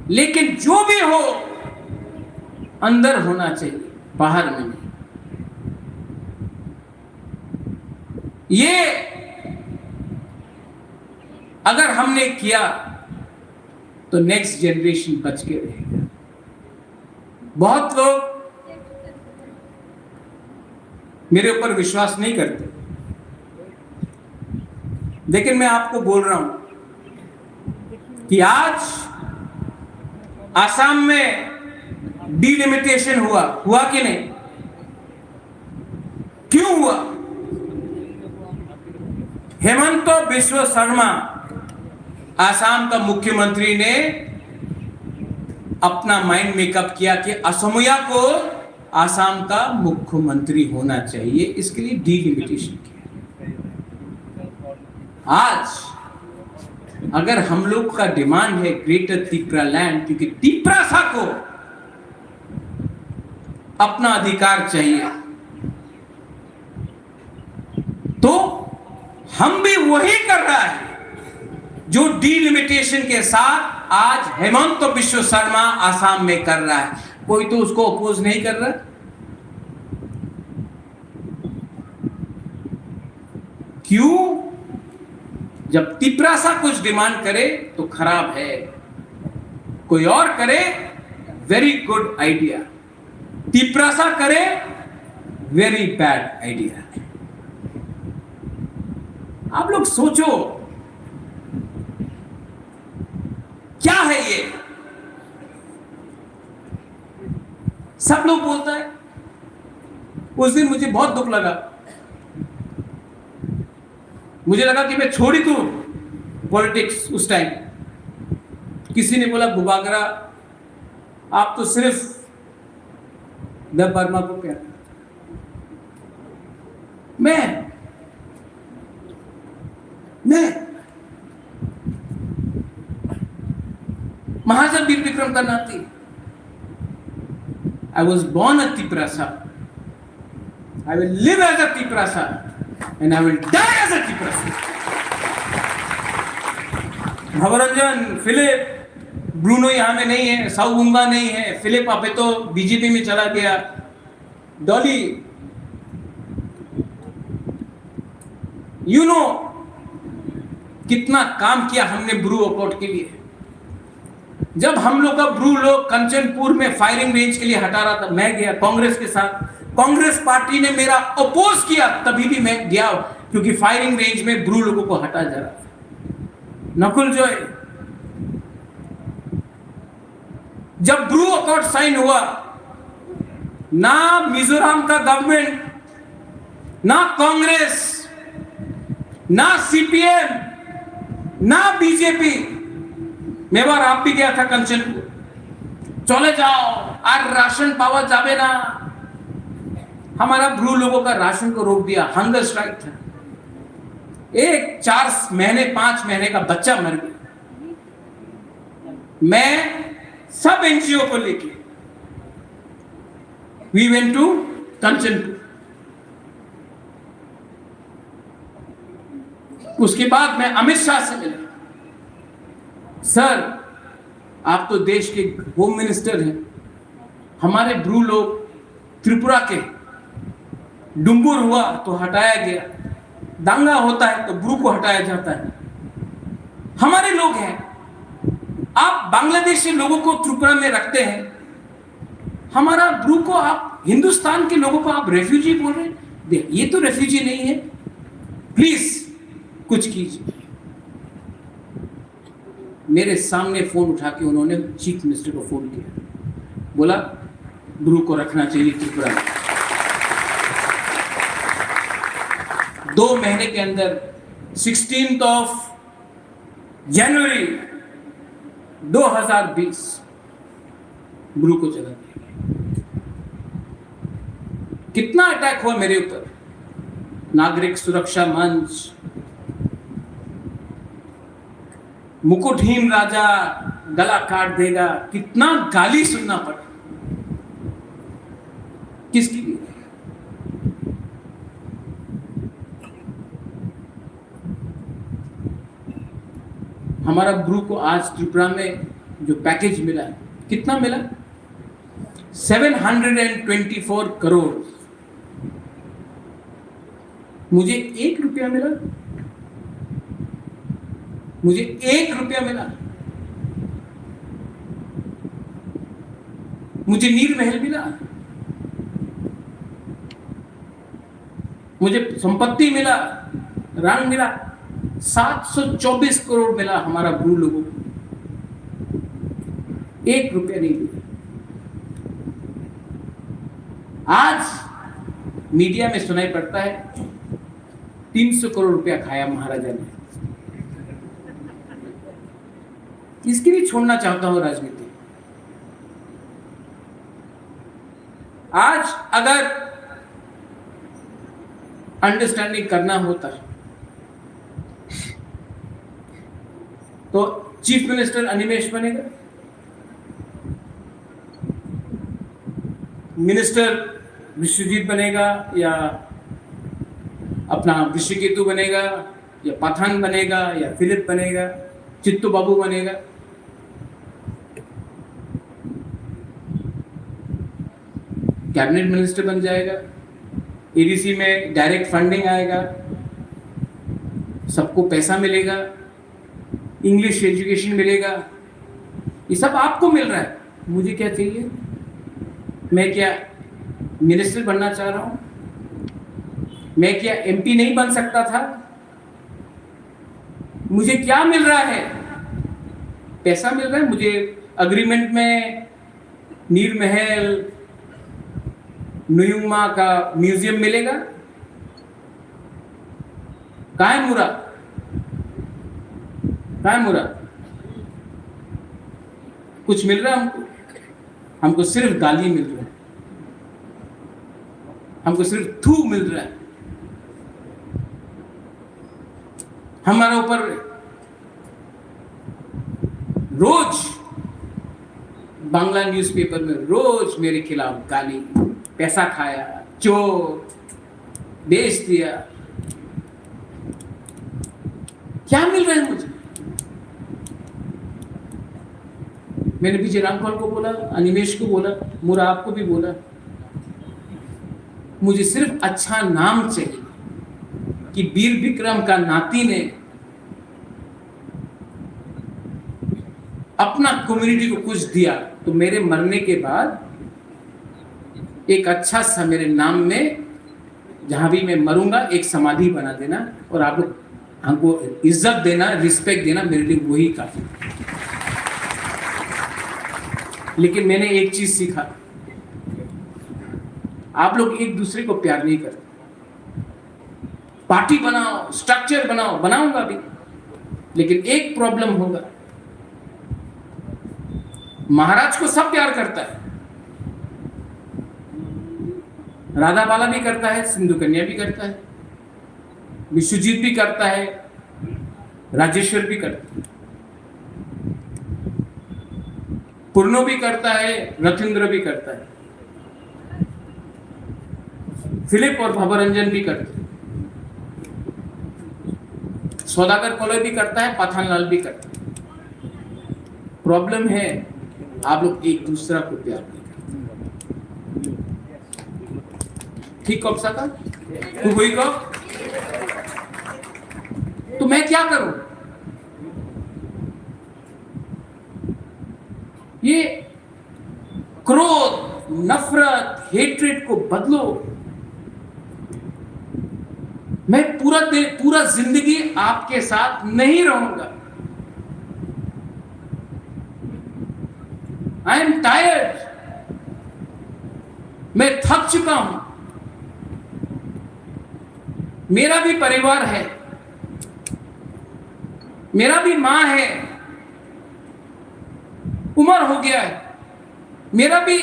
लेकिन जो भी हो अंदर होना चाहिए, बाहर में नहीं. ये अगर हमने किया तो नेक्स्ट जनरेशन बच के रहेगा. बहुत लोग मेरे ऊपर विश्वास नहीं करते, लेकिन मैं आपको बोल रहा हूं कि आज आसाम में डिलिमिटेशन हुआ कि नहीं? क्यों हुआ? हेमंत बिश्व शर्मा आसाम का मुख्यमंत्री ने अपना माइंड मेकअप किया कि असमिया को आसाम का मुख्यमंत्री होना चाहिए, इसके लिए डिलिमिटेशन किया। आज अगर हम लोग का डिमांड है ग्रेटर त्रिपुरा लैंड, क्योंकि त्रिपुरा को अपना अधिकार चाहिए, तो हम भी वही कर रहा है जो डिलिमिटेशन के साथ आज हेमंत बिश्व शर्मा आसाम में कर रहा है। कोई तो उसको अपोज नहीं कर रहा। क्यों? जब त्रिपुरा कुछ डिमांड करे तो खराब है, कोई और करे वेरी गुड आइडिया, त्रिपुरा करे वेरी बैड आइडिया। आप लोग सोचो क्या है ये? सब लोग बोलता है। उस दिन मुझे बहुत दुख लगा, मुझे लगा कि मैं छोड़ ही दूं पॉलिटिक्स। उस टाइम किसी ने बोला गुबागरा आप तो सिर्फ द वर्मा को प्यार करते। मैं महाजन वीर विक्रम का नाती। I was born a Tiprasa. I will live as a Tiprasa and I will die as a Tiprasa. Bhabaranjan, Philip, Bruno यहाँ में नहीं है, साउबुंगा नहीं है, फिलिप आपे तो बीजेपी में चला गया, डॉली, यू नो कितना काम किया हमने ब्रू अकॉर्ड के लिए। जब हम लोग का ब्रू लोग कंचनपुर में फायरिंग रेंज के लिए हटा रहा था, मैं गया कांग्रेस के साथ। कांग्रेस पार्टी ने मेरा अपोज किया, तभी भी मैं गया, क्योंकि फायरिंग रेंज में ब्रू लोगों को हटा जा रहा था। नकुल जॉय, जब ब्रू अकॉर्ड साइन हुआ, ना मिजोरम का गवर्नमेंट, ना कांग्रेस, ना सीपीएम, ना बीजेपी, मेवार आप भी गया था कंचनपुर, चले जाओ और राशन पावा जावे ना। हमारा ब्रू लोगों का राशन को रोक दिया, हंगर स्ट्राइक था। एक 4 महीने 5 महीने का बच्चा मर गया। मैं सब एनजीओ को लेके वी वेंट टू कंचनपुर। उसके बाद मैं अमित शाह से मिला। सर, आप तो देश के होम मिनिस्टर हैं, हमारे ब्रू लोग त्रिपुरा के डुम्बुर हुआ तो हटाया गया, दांगा होता है तो ब्रू को हटाया जाता है। हमारे लोग हैं, आप बांग्लादेशी लोगों को त्रिपुरा में रखते हैं, हमारा ब्रू को आप, हिंदुस्तान के लोगों को आप रेफ्यूजी बोल रहे हैं। ये तो रेफ्यूजी नहीं है, प्लीज कुछ कीजिए। मेरे सामने फोन उठा के उन्होंने चीफ मिनिस्टर को फोन किया, बोला ब्रू को रखना चाहिए त्रिपुरा में। 2 महीने के अंदर 16 जनवरी 2020 ब्रू को चला दिया। कितना अटैक हुआ मेरे ऊपर, नागरिक सुरक्षा मंच, मुकुटहीन राजा गला काट देगा, कितना गाली सुनना पड़ा। किसके लिए? हमारा ब्रू को आज त्रिपुरा में जो पैकेज मिला है, कितना मिला? 724 करोड़। मुझे 1 रुपया मिला, मुझे 1 रुपया मिला। मुझे नीर महल मिला, मुझे संपत्ति मिला, रंग मिला, 724 करोड़ मिला हमारा गुरु लोगों को, 1 रुपया नहीं दिया। आज मीडिया में सुनाई पड़ता है 300 करोड़ रुपया खाया महाराजा ने। इसके लिए छोड़ना चाहता हूं राजनीति। आज अगर अंडरस्टैंडिंग करना होता तो चीफ मिनिस्टर अनिमेश बनेगा, मिनिस्टर विश्वजीत बनेगा, या अपना ऋषिकेतु बनेगा, या पठान बनेगा, या फिलिप बनेगा, चित्तू बाबू बनेगा। कैबिनेट मिनिस्टर बन जाएगा, एडीसी में डायरेक्ट फंडिंग आएगा, सबको पैसा मिलेगा, इंग्लिश एजुकेशन मिलेगा, ये सब आपको मिल रहा है। मुझे क्या चाहिए? मैं क्या मिनिस्टर बनना चाह रहा हूं? मैं क्या एमपी नहीं बन सकता था? मुझे क्या मिल रहा है? पैसा मिल रहा है। मुझे अग्रीमेंट में नीर महल, नुयुमा का म्यूजियम मिलेगा। कहाँ है मुरा? कहाँ है मुरा? कुछ मिल रहा है हमको? हमको सिर्फ गाली मिल रहा है, हमको सिर्फ थू मिल रहा है। हमारे ऊपर रोज बांग्ला न्यूज़पेपर में रोज मेरे खिलाफ गाली, पैसा खाया, चोर, बेच दिया। क्या मिल रहा है मुझे? मैंने विजय रामपाल को बोला, अनिमेश को बोला, मुरा आपको भी बोला, मुझे सिर्फ अच्छा नाम चाहिए कि वीर विक्रम का नाती ने अपना कम्युनिटी को कुछ दिया, तो मेरे मरने के बाद एक अच्छा सा मेरे नाम में, जहां भी मैं मरूंगा, एक समाधि बना देना और आप लोग हमको इज्जत देना, रिस्पेक्ट देना, मेरे लिए वही काफी। लेकिन मैंने एक चीज सीखा, आप लोग एक दूसरे को प्यार नहीं करते। पार्टी बनाओ, स्ट्रक्चर बनाओ, बनाऊंगा भी, लेकिन एक प्रॉब्लम होगा, महाराज को सब प्यार करता है, राधा बाला भी करता है, सिंधु कन्या भी करता है, विश्वजीत भी करता है, राजेश्वर भी करता है, पूर्णो भी करता है, रथिंद्र भी करता है, फिलिप और भवरंजन भी करते हैं, सौदागर कोले भी करता है, पठानलाल भी करता है। प्रॉब्लम है आप लोग एक दूसरा को प्यार नहीं करते। ठीक कब सा था हुई कब? तो मैं क्या करूं? ये क्रोध, नफरत, हेट्रेड को बदलो। मैं पूरा जिंदगी आपके साथ नहीं रहूंगा। आई एम टायर्ड, मैं थक चुका हूं। मेरा भी परिवार है, मेरा भी मां है, उम्र हो गया है, मेरा भी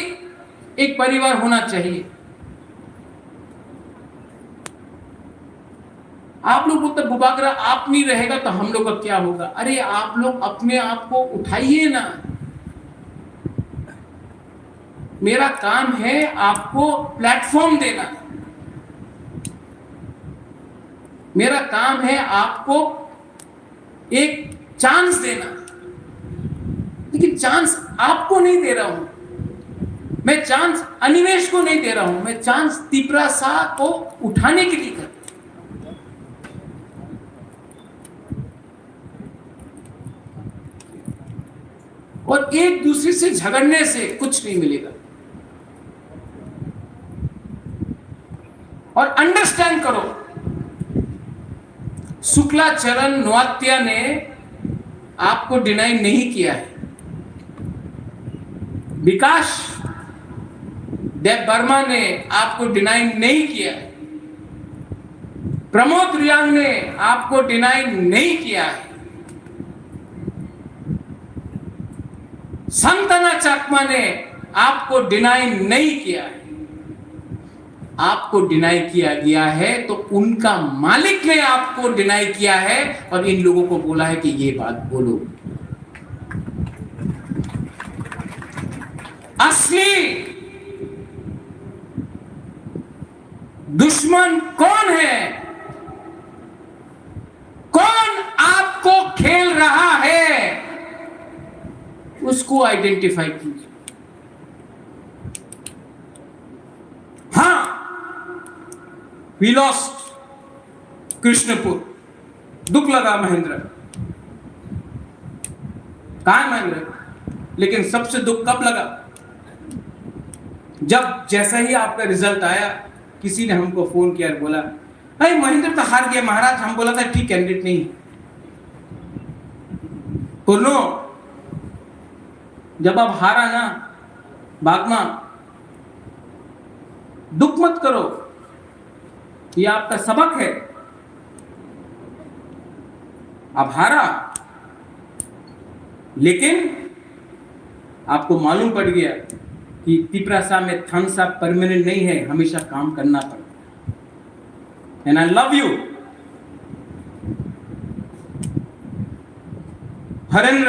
एक परिवार होना चाहिए। आप लोग बोलते बुबागरा आप नहीं रहेगा तो हम लोग का क्या होगा? अरे आप लोग अपने आप को उठाइए ना। मेरा काम है आपको प्लेटफॉर्म देना, मेरा काम है आपको एक चांस देना, लेकिन चांस आपको नहीं दे रहा हूं मैं, चांस अनिमेश को नहीं दे रहा हूं मैं, चांस तिपरा शाह को उठाने के लिए कर। और एक दूसरे से झगड़ने से कुछ नहीं मिलेगा। शुक्लाचरण नौत्या ने आपको डिनाई नहीं किया है, विकास देव वर्मा ने आपको डिनाई नहीं किया है, प्रमोद रियांग ने आपको डिनाई नहीं किया है, संतना चकमा ने आपको डिनाई नहीं किया है। आपको डिनाई किया गया है तो उनका मालिक ने आपको डिनाई किया है और इन लोगों को बोला है कि ये बात बोलो। असली दुश्मन कौन है, कौन आपको खेल रहा है, उसको आइडेंटिफाई कीजिए। हाँ, वी लॉस्ट कृष्णपुर, दुख लगा महेंद्र, कहां है महेंद्र? लेकिन सबसे दुख कब लगा? जब जैसा ही आपका रिजल्ट आया किसी ने हमको फोन किया और बोला भाई महेंद्र तो हार गया महाराज। हम बोला था ठीक कैंडिडेट नहीं। पुरनो, जब आप हारा ना बागमा, दुख मत करो, ये आपका सबक है। आप हारा लेकिन आपको मालूम पड़ गया कि तिपरासा में थम्स अप परमानेंट नहीं है, हमेशा काम करना पड़ता है। And I love you. Harendra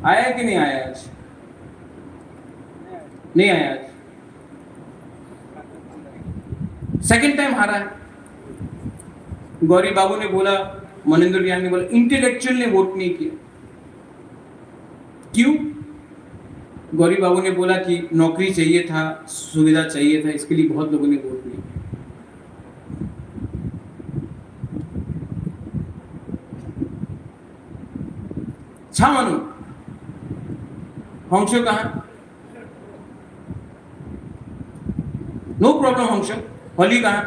आया कि नहीं आया आज? नहीं आया आज, सेकंड टाइम हारा है। गौरी बाबू ने बोला, मनिंदर रियांग ने बोला, इंटेलेक्चुअल ने वोट नहीं किया। क्यों? गौरी बाबू ने बोला कि नौकरी चाहिए था, सुविधा चाहिए था, इसके लिए बहुत लोगों ने वोट नहीं किया। छा मानू हंसो कहां? नो प्रॉब्लम हंसो। होली कहां?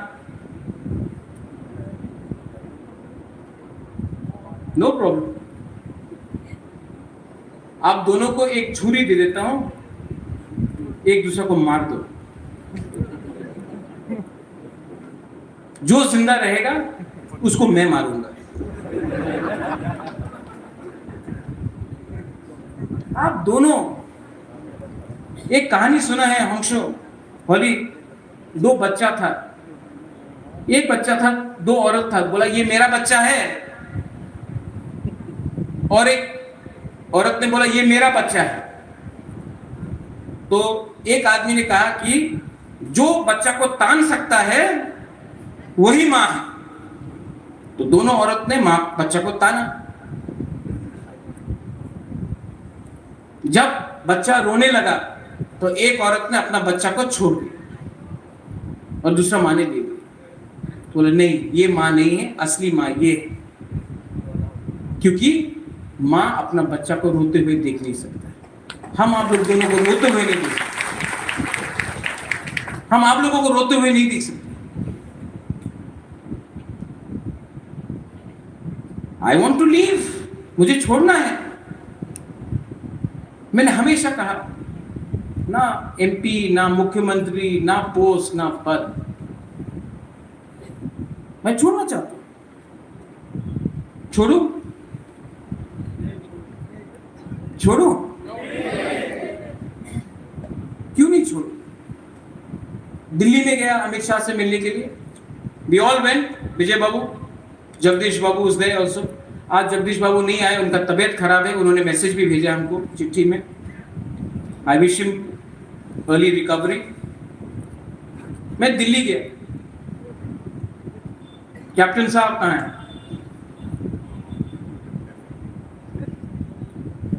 No problem. आप दोनों को एक छुरी दे देता हूं, एक दूसरे को मार दो। जो जिंदा रहेगा उसको मैं मारूंगा। आप दोनों, एक कहानी सुना है हंसो होली, दो बच्चा था, एक बच्चा था, दो औरत था, बोला ये मेरा बच्चा है, और एक औरत ने बोला ये मेरा बच्चा है। तो एक आदमी ने कहा कि जो बच्चा को तान सकता है वही मां है। तो दोनों औरत ने मां बच्चा को ताना। जब बच्चा रोने लगा तो एक औरत ने अपना बच्चा को छोड़ दिया और दूसरा मां ने दे दिया। बोले नहीं, ये मां नहीं है, असली मां ये है। क्योंकि मां अपना बच्चा को रोते हुए देख नहीं सकता। हम आप लोग दोनों को रोते हुए नहीं देख सकते। हम आप लोगों को रोते हुए नहीं देख सकते। आई वॉन्ट टू लीव, मुझे छोड़ना है। मैंने हमेशा कहा, ना एमपी, ना मुख्यमंत्री, ना पोस्ट, ना पद, मैं छोड़ना चाहता हूं। छोड़ू? छोड़ू? क्यों नहीं छोड़ू? दिल्ली में गया अमित शाह से मिलने के लिए। वी ऑल वेंट, विजय बाबू, जगदीश बाबू उस डे ऑल्सो। आज जगदीश बाबू नहीं आए, उनका तबीयत खराब है। उन्होंने मैसेज भी भेजा हमको चिट्ठी में। I wish him early recovery. मैं दिल्ली गया, कैप्टन साहब कहाँ हैं?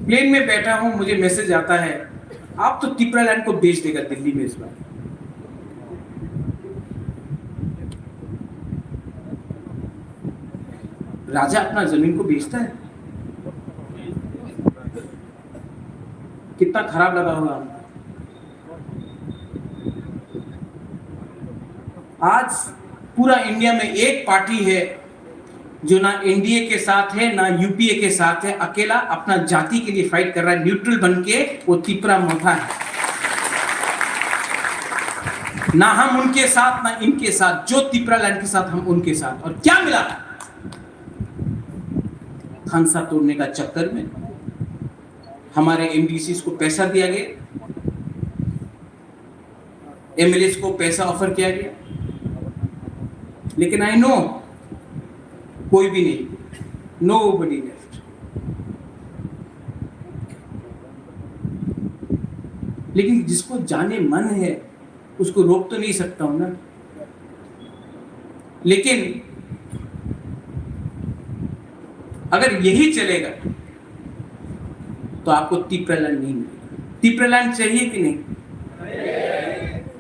प्लेन में बैठा हूं, मुझे मैसेज आता है आप तो तिपरालैंड को बेच देगा दिल्ली में इस बार। राजा अपना जमीन को बेचता है? कितना खराब लगा होगा हमको। आज पूरा इंडिया में एक पार्टी है जो ना एनडीए के साथ है ना यूपीए के साथ है, अकेला अपना जाति के लिए फाइट कर रहा है, न्यूट्रल बन के, वो तिपरा मोथा है। ना हम उनके साथ ना इनके साथ, जो तिपरा लैंड के साथ हम उनके साथ। और क्या मिला? खानसा तोड़ने का चक्कर में हमारे एमडीसीज को पैसा दिया गया, एमएलए को पैसा ऑफर किया गया, लेकिन आई नो कोई भी नहीं, nobody left। लेकिन जिसको जाने मन है उसको रोक तो नहीं सकता हूं ना। लेकिन अगर यही चलेगा तो आपको तिपरालैंड नहीं मिलेगा। तिपरालैंड चाहिए कि नहीं?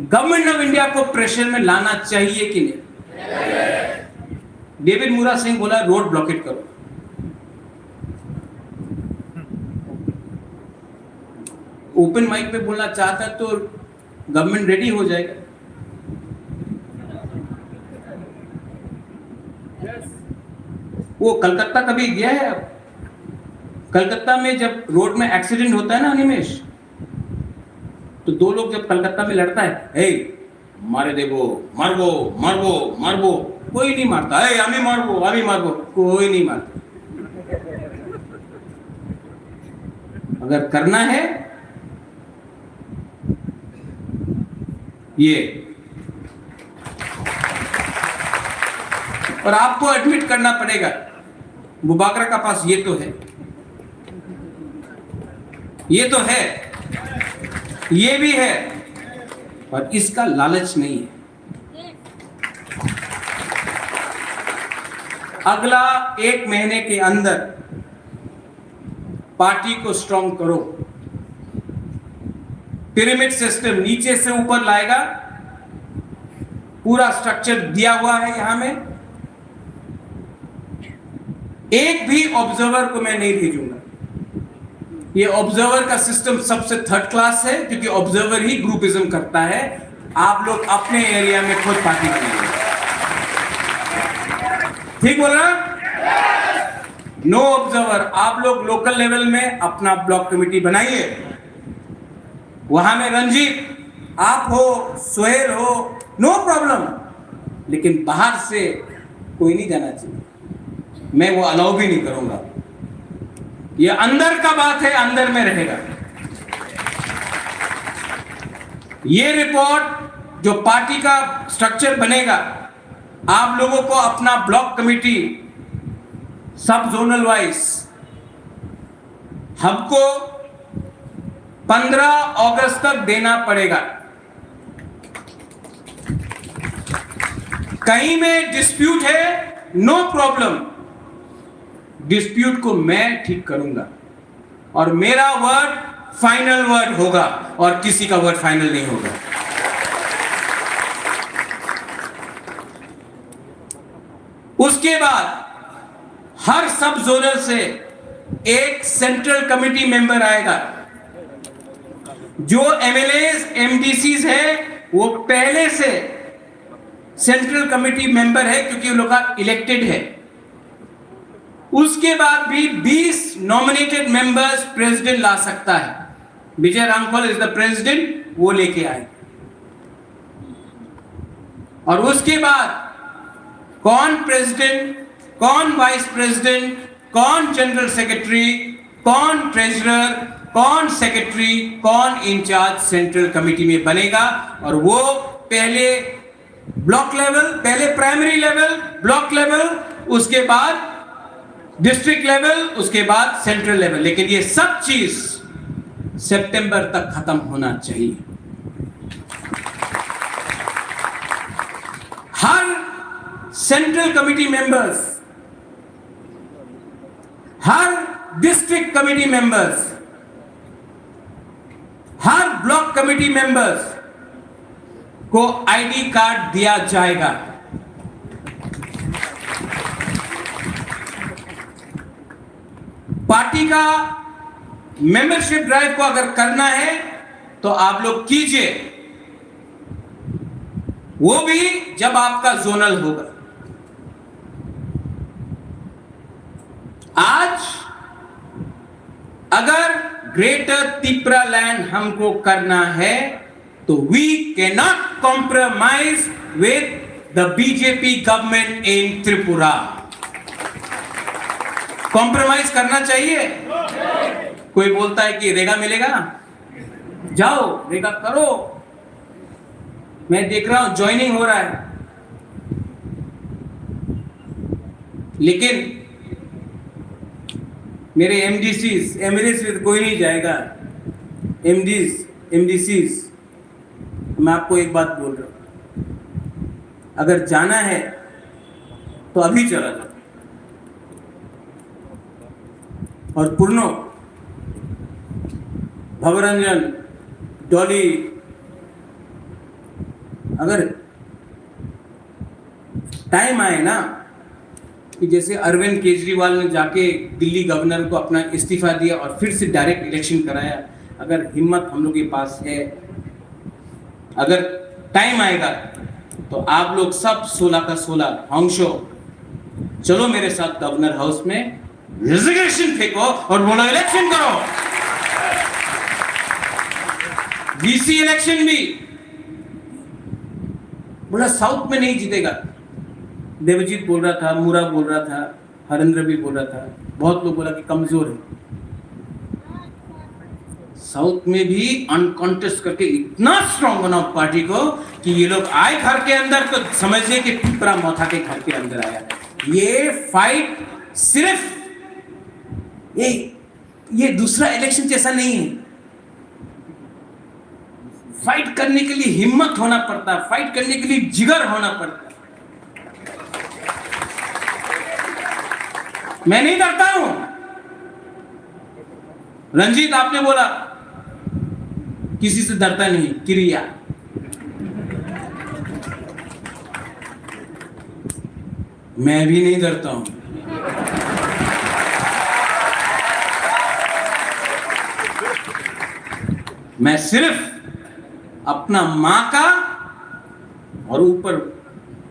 गवर्नमेंट ऑफ इंडिया को प्रेशर में लाना चाहिए कि नहीं? डेविड मुरा सिंह बोला रोड ब्लॉकेट करो। ओपन माइक पे बोलना चाहता है तो गवर्नमेंट रेडी हो जाएगा। वो कलकत्ता कभी गया है? अब कलकत्ता में जब रोड में एक्सीडेंट होता है ना निमेश, तो दो लोग जब कलकत्ता में लड़ता है, हे मारे देबो, मारबो मारबो मारबो, कोई नहीं मारता। हे आमी मारबो, कोई नहीं मारता। अगर करना है ये, और आपको एडमिट करना पड़ेगा मुबाकरा का पास ये तो है, ये तो है, ये भी है, और इसका लालच नहीं है। अगला 1 महीने के अंदर पार्टी को स्ट्रांग करो। पिरामिड सिस्टम नीचे से ऊपर लाएगा, पूरा स्ट्रक्चर दिया हुआ है यहां में। एक भी ऑब्जर्वर को मैं नहीं भेजूंगा। ये ऑब्जर्वर का सिस्टम सबसे थर्ड क्लास है, क्योंकि ऑब्जर्वर ही ग्रुपिज्म करता है। आप लोग अपने एरिया में खुद पार्टी करेंगे। ठीक बोल रहा? No observer. आप लोग लोकल लेवल में अपना ब्लॉक कमेटी बनाइए। वहां में रंजीत आप हो, सोहेल हो, नो प्रॉब्लम, लेकिन बाहर से कोई नहीं जाना चाहिए। मैं वो अलाउ भी नहीं करूंगा। ये अंदर का बात है, अंदर में रहेगा। ये रिपोर्ट जो पार्टी का स्ट्रक्चर बनेगा, आप लोगों को अपना ब्लॉक कमेटी सब जोनल वाइज हमको 15 अगस्त तक देना पड़ेगा। कहीं में डिस्प्यूट है, नो प्रॉब्लम, डिस्प्यूट को मैं ठीक करूंगा और मेरा वर्ड फाइनल वर्ड होगा और किसी का वर्ड फाइनल नहीं होगा। उसके बाद हर सब जोनल से एक सेंट्रल कमेटी मेंबर आएगा। जो एमएलएस एमडीसीज है वो पहले से सेंट्रल कमेटी मेंबर है, क्योंकि वो लोग का इलेक्टेड है। उसके बाद भी 20 नॉमिनेटेड मेंबर्स प्रेसिडेंट ला सकता है। विजय रामफल इज द प्रेसिडेंट, वो लेके आए। और उसके बाद कौन प्रेसिडेंट, कौन वाइस प्रेसिडेंट, कौन जनरल सेक्रेटरी, कौन ट्रेजरर, कौन सेक्रेटरी, कौन इंचार्ज सेंट्रल कमेटी में बनेगा। और वो पहले ब्लॉक लेवल, पहले प्राइमरी लेवल, ब्लॉक लेवल, उसके बाद डिस्ट्रिक्ट लेवल, उसके बाद सेंट्रल लेवल। लेकिन ये सब चीज सितंबर तक खत्म होना चाहिए। हर सेंट्रल कमेटी मेंबर्स, हर डिस्ट्रिक्ट कमेटी मेंबर्स, हर ब्लॉक कमेटी मेंबर्स को आईडी कार्ड दिया जाएगा। पार्टी का मेंबरशिप ड्राइव को अगर करना है तो आप लोग कीजिए, वो भी जब आपका जोनल होगा। आज अगर ग्रेटर त्रिपुरा लैंड हमको करना है तो we cannot compromise with the BJP government in Tripura. Compromise करना चाहिए? कोई बोलता है कि रेगा मिलेगा, जाओ रेगा करो। मैं देख रहा हूं ज्वाइनिंग हो रहा है, लेकिन मेरे एमडीसीज, एमएलएस में कोई नहीं जाएगा। एमडीसीज, मैं आपको एक बात बोल रहा हूं, अगर जाना है तो अभी चला जाओ। और पूर्णो, भवरंजन, डॉली, अगर टाइम आए ना कि जैसे अरविंद केजरीवाल ने जाके दिल्ली गवर्नर को अपना इस्तीफा दिया और फिर से डायरेक्ट इलेक्शन कराया, अगर हिम्मत हम लोग के पास है, अगर टाइम आएगा तो आप लोग सब 16 का 16 हॉन्गशो चलो मेरे साथ गवर्नर हाउस में, रिजिग्नेशन फेंको और बोलो इलेक्शन करो। बीसी इलेक्शन भी बोला साउथ में नहीं जीतेगा। देवजीत बोल रहा था, मूरा बोल रहा था, हरेंद्र भी बोल रहा था, बहुत लोग बोला कि कमजोर है। साउथ में भी अनकॉन्टेस्ट करके इतना स्ट्रॉन्ग बनाओ पार्टी को कि ये लोग आए घर के अंदर तो समझिए कि पिपरा मौथा के घर के अंदर आया। ये फाइट सिर्फ ये दूसरा इलेक्शन जैसा नहीं है। फाइट करने के लिए हिम्मत होना पड़ता है, फाइट करने के लिए जिगर होना पड़ता है। मैं नहीं डरता हूं। रंजीत, आपने बोला किसी से डरता नहीं, क्रिया। मैं भी नहीं डरता हूं। मैं सिर्फ अपना मां का और ऊपर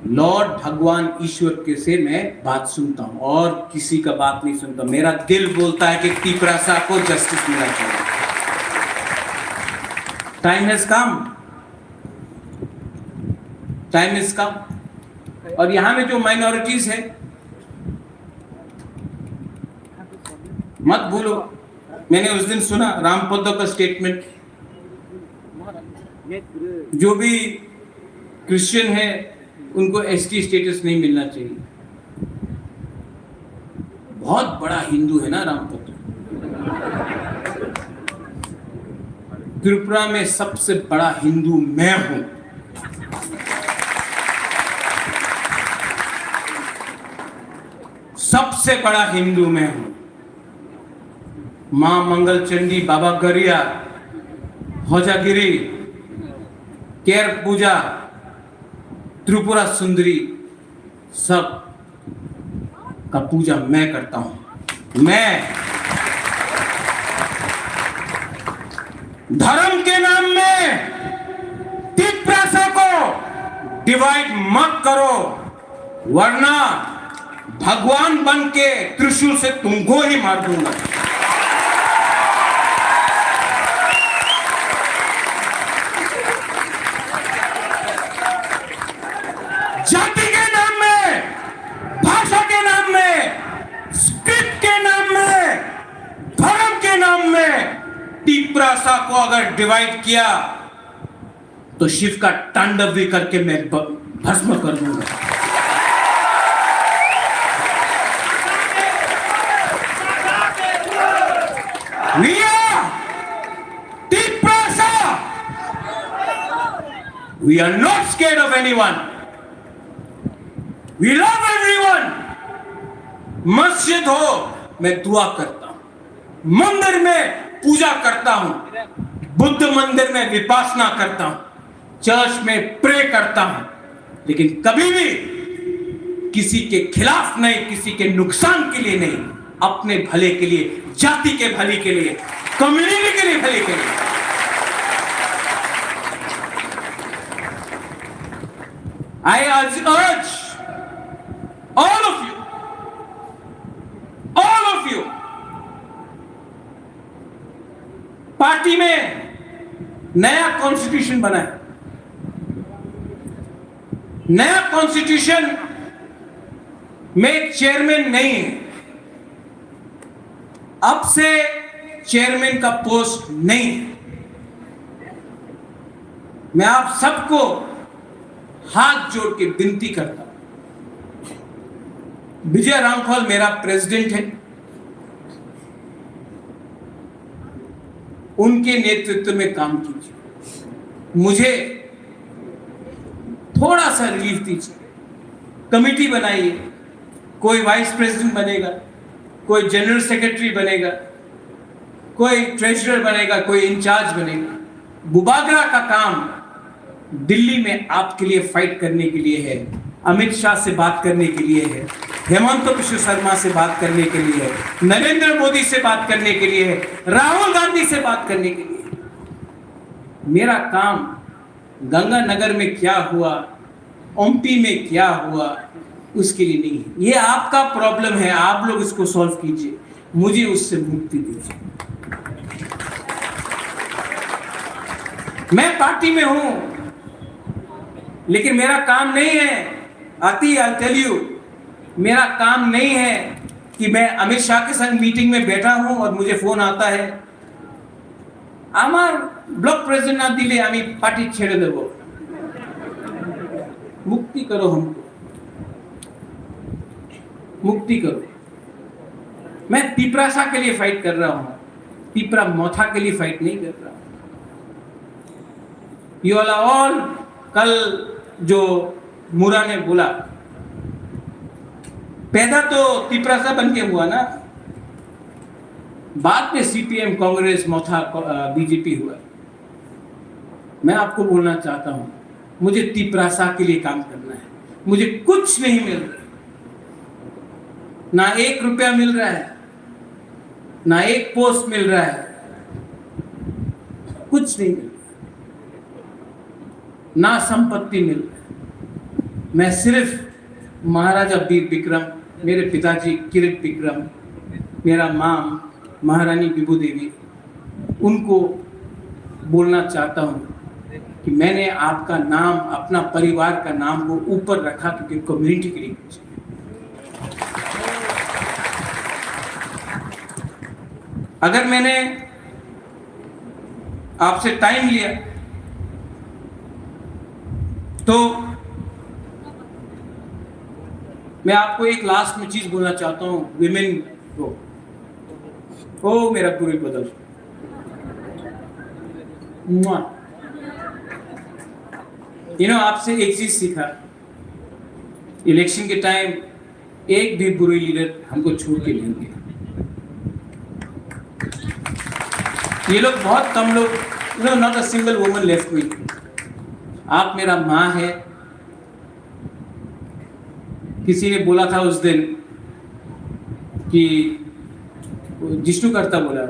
लॉर्ड भगवान ईश्वर के से मैं बात सुनता हूं और किसी का बात नहीं सुनता। मेरा दिल बोलता है कि त्रिपुरा को जस्टिस मिलना चाहिए। Time has come, time is come. और यहां में जो माइनॉरिटीज है, मत भूलो, मैंने उस दिन सुना रामपदो का स्टेटमेंट, जो भी क्रिश्चियन है उनको एसटी स्टेटस नहीं मिलना चाहिए। बहुत बड़ा हिंदू है ना रामपदो। त्रिपुरा में सबसे बड़ा हिंदू मैं हूं। सबसे बड़ा हिंदू मैं हूं। मां मंगल चंडी, बाबा गरिया, होजागिरी, केर पूजा, त्रिपुरा सुंदरी, सब का पूजा मैं करता हूं। मैं धर्म के नाम में त्रिपुरा को डिवाइड मत करो, वरना भगवान बन के त्रिशूल से तुमको ही मार दूंगा। जाति के नाम में, भाषा के नाम में, स्क्रिप्ट के नाम में, धर्म के नाम में त्रिपुरा को अगर डिवाइड किया तो शिव का तांडव भी करके मैं भस्म कर दूंगा। We are not scared of anyone. We love everyone. मस्जिद हो, मैं दुआ करता हूं। मंदिर में पूजा करता हूं। बुद्ध मंदिर में विपासना करता हूं। चर्च में प्रे करता हूं। लेकिन कभी भी किसी के खिलाफ नहीं, किसी के नुकसान के लिए नहीं, अपने भले के लिए, जाति के भले के लिए, कम्युनिटी के लिए भले के लिए। I urge all of you नया कॉन्स्टिट्यूशन बना है। नया कॉन्स्टिट्यूशन में एक चेयरमैन नहीं है। अब से चेयरमैन का पोस्ट नहीं है। मैं आप सबको हाथ जोड़ के विनती करता हूं, विजय रामफल मेरा प्रेसिडेंट है, उनके नेतृत्व में काम कीजिए। मुझे थोड़ा सा रिलीफ दीजिए। कमिटी बनाइए, कोई वाइस प्रेसिडेंट बनेगा, कोई जनरल सेक्रेटरी बनेगा, कोई ट्रेजरर बनेगा, कोई इंचार्ज बनेगा। बुबागरा का काम दिल्ली में आपके लिए फाइट करने के लिए है, अमित शाह से बात करने के लिए है, हेमंत बिश्व शर्मा से बात करने के लिए है, नरेंद्र मोदी से बात करने के लिए है, राहुल गांधी से बात करने के लिए है। मेरा काम गंगानगर में क्या हुआ, एमपी में क्या हुआ, उसके लिए नहीं है। ये आपका प्रॉब्लम है, आप लोग इसको सॉल्व कीजिए, मुझे उससे मुक्ति दीजिए। मैं पार्टी में हूं, लेकिन मेरा काम नहीं है, आती आई टेल यू, मेरा काम नहीं है कि मैं अमित शाह के संग मीटिंग में बैठा हूं और मुझे फोन आता है, আমার ব্লক প্রেসিডেंट ना दिले আমি पार्टी छेड़ देव। मुक्ति करो, हमको मुक्ति करो। मैं पिपरासा के लिए फाइट कर रहा हूं, पिपरा मोथा के लिए फाइट नहीं कर रहा हूं। यू ऑल, कल जो मुरा ने बोला, पैदा तो पिपरासा बन के हुआ ना, बाद में सीपीएम, कांग्रेस, मोथा, बीजेपी हुआ। मैं आपको बोलना चाहता हूं, मुझे तिपरासा के लिए काम करना है। मुझे कुछ नहीं मिल रहा, ना 1 रुपया मिल रहा है, ना एक पोस्ट मिल रहा है, कुछ नहीं मिल रहा, ना संपत्ति मिल रहा है। मैं सिर्फ महाराजा वीर विक्रम, मेरे पिताजी किरीट विक्रम, मेरा मां महारानी विभू देवी, उनको बोलना चाहता हूं कि मैंने आपका नाम, अपना परिवार का नाम वो ऊपर रखा, क्योंकि कम्युनिटी के लिए कुछ। अगर मैंने आपसे टाइम लिया तो मैं आपको एक लास्ट में चीज बोलना चाहता हूं, विमेन को। ओ मेरा पूरी बदल, आपसे एक चीज सीखा, इलेक्शन के टाइम एक भी बुरी लीडर हमको छोड़ के नहीं गया। ये लोग बहुत कम लोग, not a single woman left me. आप मेरा माँ है। किसी ने बोला था उस दिन कि जिष्णु करता बोला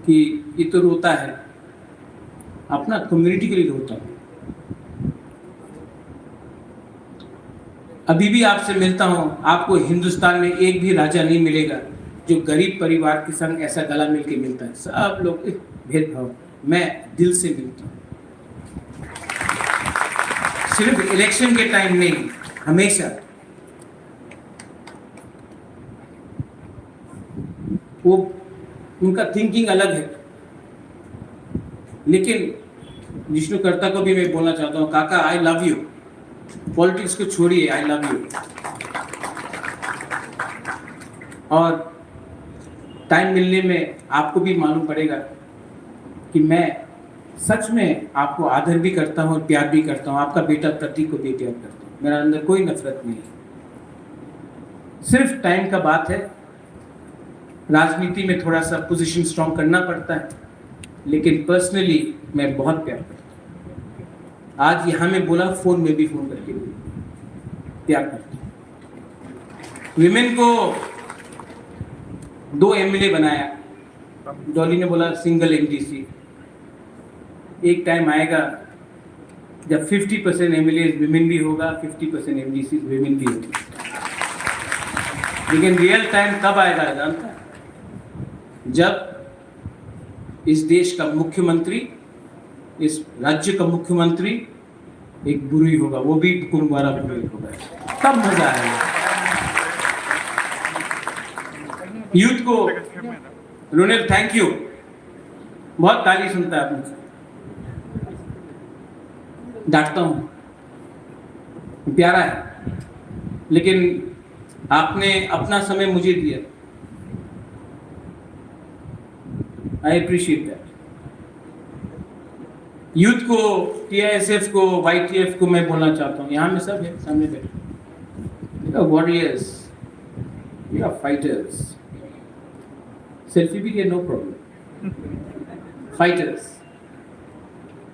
कि ये तो रोता है, अपना कम्युनिटी के लिए रोता है। अभी भी आपसे मिलता हूं, आपको हिंदुस्तान में एक भी राजा नहीं मिलेगा जो गरीब परिवार के संग ऐसा गला मिल के मिलता है। सब लोग भेदभाव, मैं दिल से मिलता हूं, सिर्फ इलेक्शन के टाइम नहीं, हमेशा। वो उनका थिंकिंग अलग है, लेकिन विष्णुकर्ता को भी मैं बोलना चाहता हूँ, काका आई लव यू, पॉलिटिक्स को छोड़िए, आई लव यू। और टाइम मिलने में आपको भी मालूम पड़ेगा कि मैं सच में आपको आदर भी करता हूँ और प्यार भी करता हूँ। आपका बेटा प्रतीक को भी प्यार करता हूँ, मेरा अंदर कोई नफरत नहीं है। सिर्फ टाइम का बात है, राजनीति में थोड़ा सा पोजीशन स्ट्रॉन्ग करना पड़ता है, लेकिन पर्सनली मैं बहुत प्यार करता हूँ। आज यहाँ में बोला, फोन में भी फोन करके प्यार करता हूँ। विमेन को 2 एमएलए बनाया, डॉली ने बोला सिंगल एमडीसी। एक टाइम आएगा जब 50% एमएलए विमेन भी होगा, 50% एमडीसी विमेन भी होगी। लेकिन रियल टाइम कब आएगा जानता है? जब इस देश का मुख्यमंत्री इस राज्य का मुख्यमंत्री एक बुरी होगा, वो भी कुंवारा बुरी होगा, तब मजा आएगा। यूथ को रोनेल थैंक यू, बहुत गाली सुनता है मुझसे, डांटता हूँ, प्यारा है, लेकिन आपने अपना समय मुझे दिया, आई अप्रिशिएट दैट। यूथ को, टीआईएसएफ को, वाईटीएफ को मैं बोलना चाहता हूँ, यहाँ में सब है सामने बैठे, warriors, you are fighters, selfie भी लिया नो प्रॉब्लम, फाइटर्स,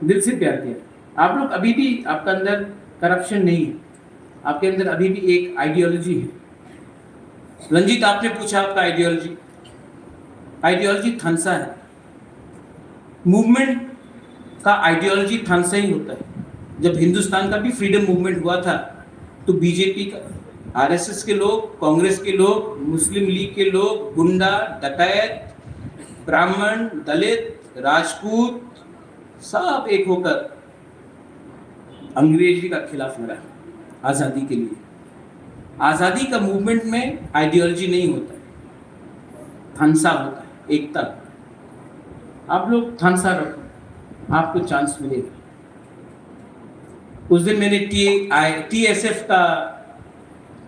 दिल से प्यार किया। आप लोग अभी भी, आपका अंदर करप्शन नहीं है, आपके अंदर अभी भी एक आइडियोलॉजी है। रंजीत, आपने पूछा आपका आइडियोलॉजी, आइडियोलॉजी थानसा है। मूवमेंट का आइडियोलॉजी थानसा ही होता है। जब हिंदुस्तान का भी फ्रीडम मूवमेंट हुआ था तो बीजेपी का, आरएसएस के लोग, कांग्रेस के लोग, मुस्लिम लीग के लोग, गुंडा, डकैत, ब्राह्मण, दलित, राजपूत, सब एक होकर अंग्रेजी का खिलाफ लड़ा आज़ादी के लिए। आज़ादी का मूवमेंट में आइडियोलॉजी नहीं होता है, थानसा होता है, एकता। आप लोग थानसा रखो, आपको चांस मिलेगा। उस दिन मैंने टीएसएफ का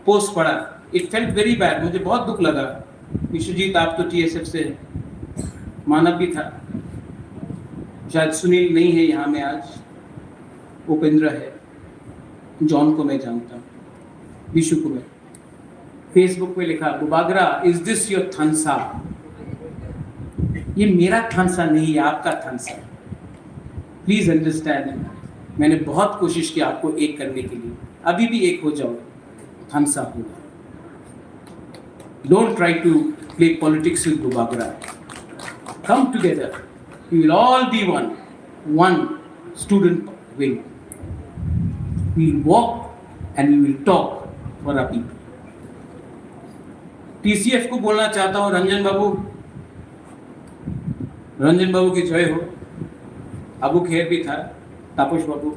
पोस्ट पढ़ा, इट फेल्ट वेरी बैड, मुझे बहुत दुख लगा। विश्वजीत, आप तो टीएसएफ से मानव भी था, शायद सुनील नहीं है यहाँ में आज, उपेंद्र है, जॉन को मैं जानता हूँ, विशु को मैं। फेसबुक पे लिखा, बुबागरा इज दिस योर थानसा? ये मेरा थानसा नहीं है, आपका थानसा। प्लीज अंडरस्टैंड, मैंने बहुत कोशिश की आपको एक करने के लिए, अभी भी एक हो जाओ, थानसा होगा। Don't try to play politics with बुबागरा, come together, we will all be one student wing, we will walk and we will talk for our people. TCF को बोलना चाहता हूं, रंजन बाबू की जय हो। अबू खेर भी था, तापस बाबू।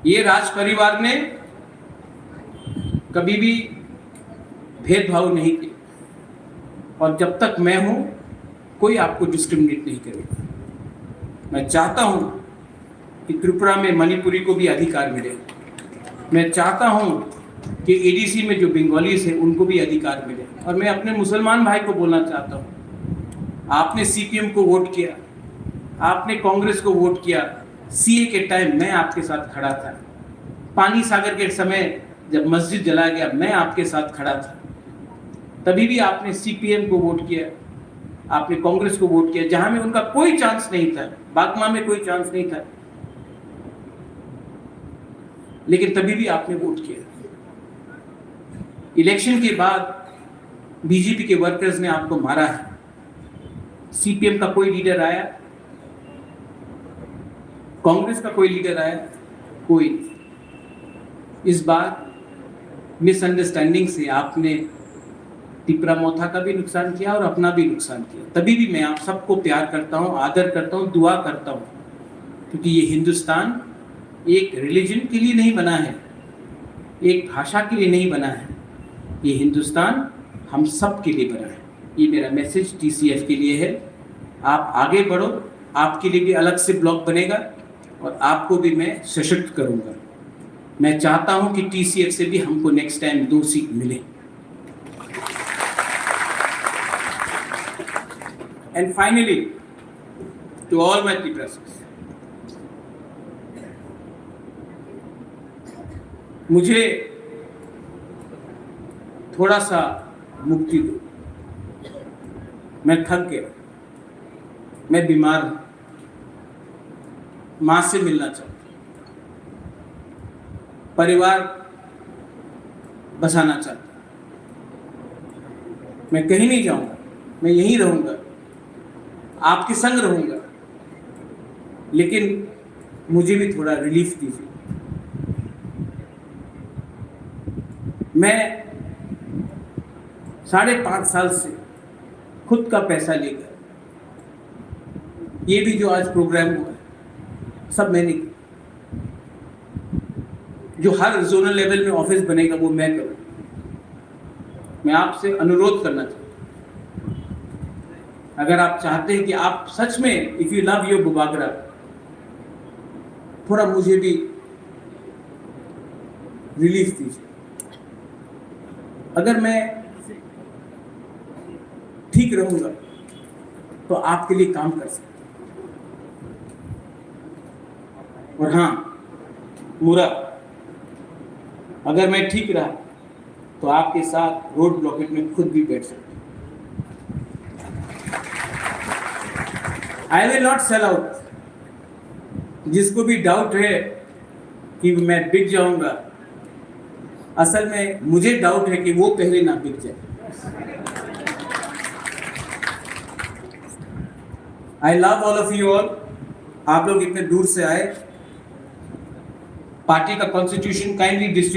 ये राज परिवार ने कभी भी भेदभाव नहीं किया, और जब तक मैं हूं कोई आपको डिस्क्रिमिनेट नहीं करेगा। मैं चाहता हूं कि त्रिपुरा में मणिपुरी को भी अधिकार मिले। मैं चाहता हूं कि एडीसी में जो बंगालीज हैं उनको भी अधिकार मिले। और मैं अपने मुसलमान भाई को बोलना चाहता हूं, आपने सीपीएम को वोट किया, आपने कांग्रेस को वोट किया, सीए के टाइम मैं आपके साथ खड़ा था, पानी सागर के समय जब मस्जिद जला गया मैं आपके साथ खड़ा था, तभी भी आपने सीपीएम को वोट किया, आपने कांग्रेस को वोट किया जहां में उनका कोई चांस नहीं था, बागमा में कोई चांस नहीं था, लेकिन तभी भी आपने वोट किया। इलेक्शन के बाद बीजेपी के वर्कर्स ने आपको मारा है, सीपीएम का कोई लीडर आया, कांग्रेस का कोई लीडर आया, कोई। इस बार मिसअंडरस्टैंडिंग से आपने टिपरा मोथा का भी नुकसान किया और अपना भी नुकसान किया। तभी भी मैं आप सबको प्यार करता हूं, आदर करता हूं, दुआ करता हूं, क्योंकि ये हिंदुस्तान एक रिलीजन के लिए नहीं बना है, एक भाषा के लिए नहीं बना है, ये हिंदुस्तान हम सब के लिए बना है। ये मेरा मैसेज टीसीएफ के लिए है। आप आगे बढ़ो, आपके लिए भी अलग से ब्लॉक बनेगा और आपको भी मैं सशक्त करूंगा। मैं चाहता हूं कि टीसीएफ से भी हमको नेक्स्ट टाइम 2 सीट मिले। And finally to all my teachers, मुझे थोड़ा सा मुक्ति दो, मैं थक गया, मैं बीमार हूं, मां से मिलना चाहता हूं, परिवार बसाना चाहता हूं, मैं कहीं नहीं जाऊंगा, मैं यहीं रहूंगा, आपके संग रहूंगा, लेकिन मुझे भी थोड़ा रिलीफ दीजिए। मैं 5.5 साल से खुद का पैसा लेकर, ये भी जो आज प्रोग्राम हुआ है, सब मैंने किया। जो हर जोनल लेवल में ऑफिस बनेगा वो मैं करूँ। मैं आपसे अनुरोध करना चाहता हूँ, अगर आप चाहते हैं कि आप सच में if you love your Bubagra, थोड़ा मुझे भी रिलीफ दीजिए। अगर मैं ठीक रहूंगा तो आपके लिए काम कर सकता हूं। और हाँ मुरा, अगर मैं ठीक रहा तो आपके साथ रोड ब्लॉकेट में खुद भी बैठ सकता हूं। I will not sell out. जिसको भी डाउट है कि मैं बिक जाऊंगा, असल में मुझे डाउट है कि वो पहले ना बिक जाए। I love all of you all. आप लोग इतने दूर से आए। पार्टी का कॉन्स्टिट्यूशन काइंडली डिस्ट्रीब्यूट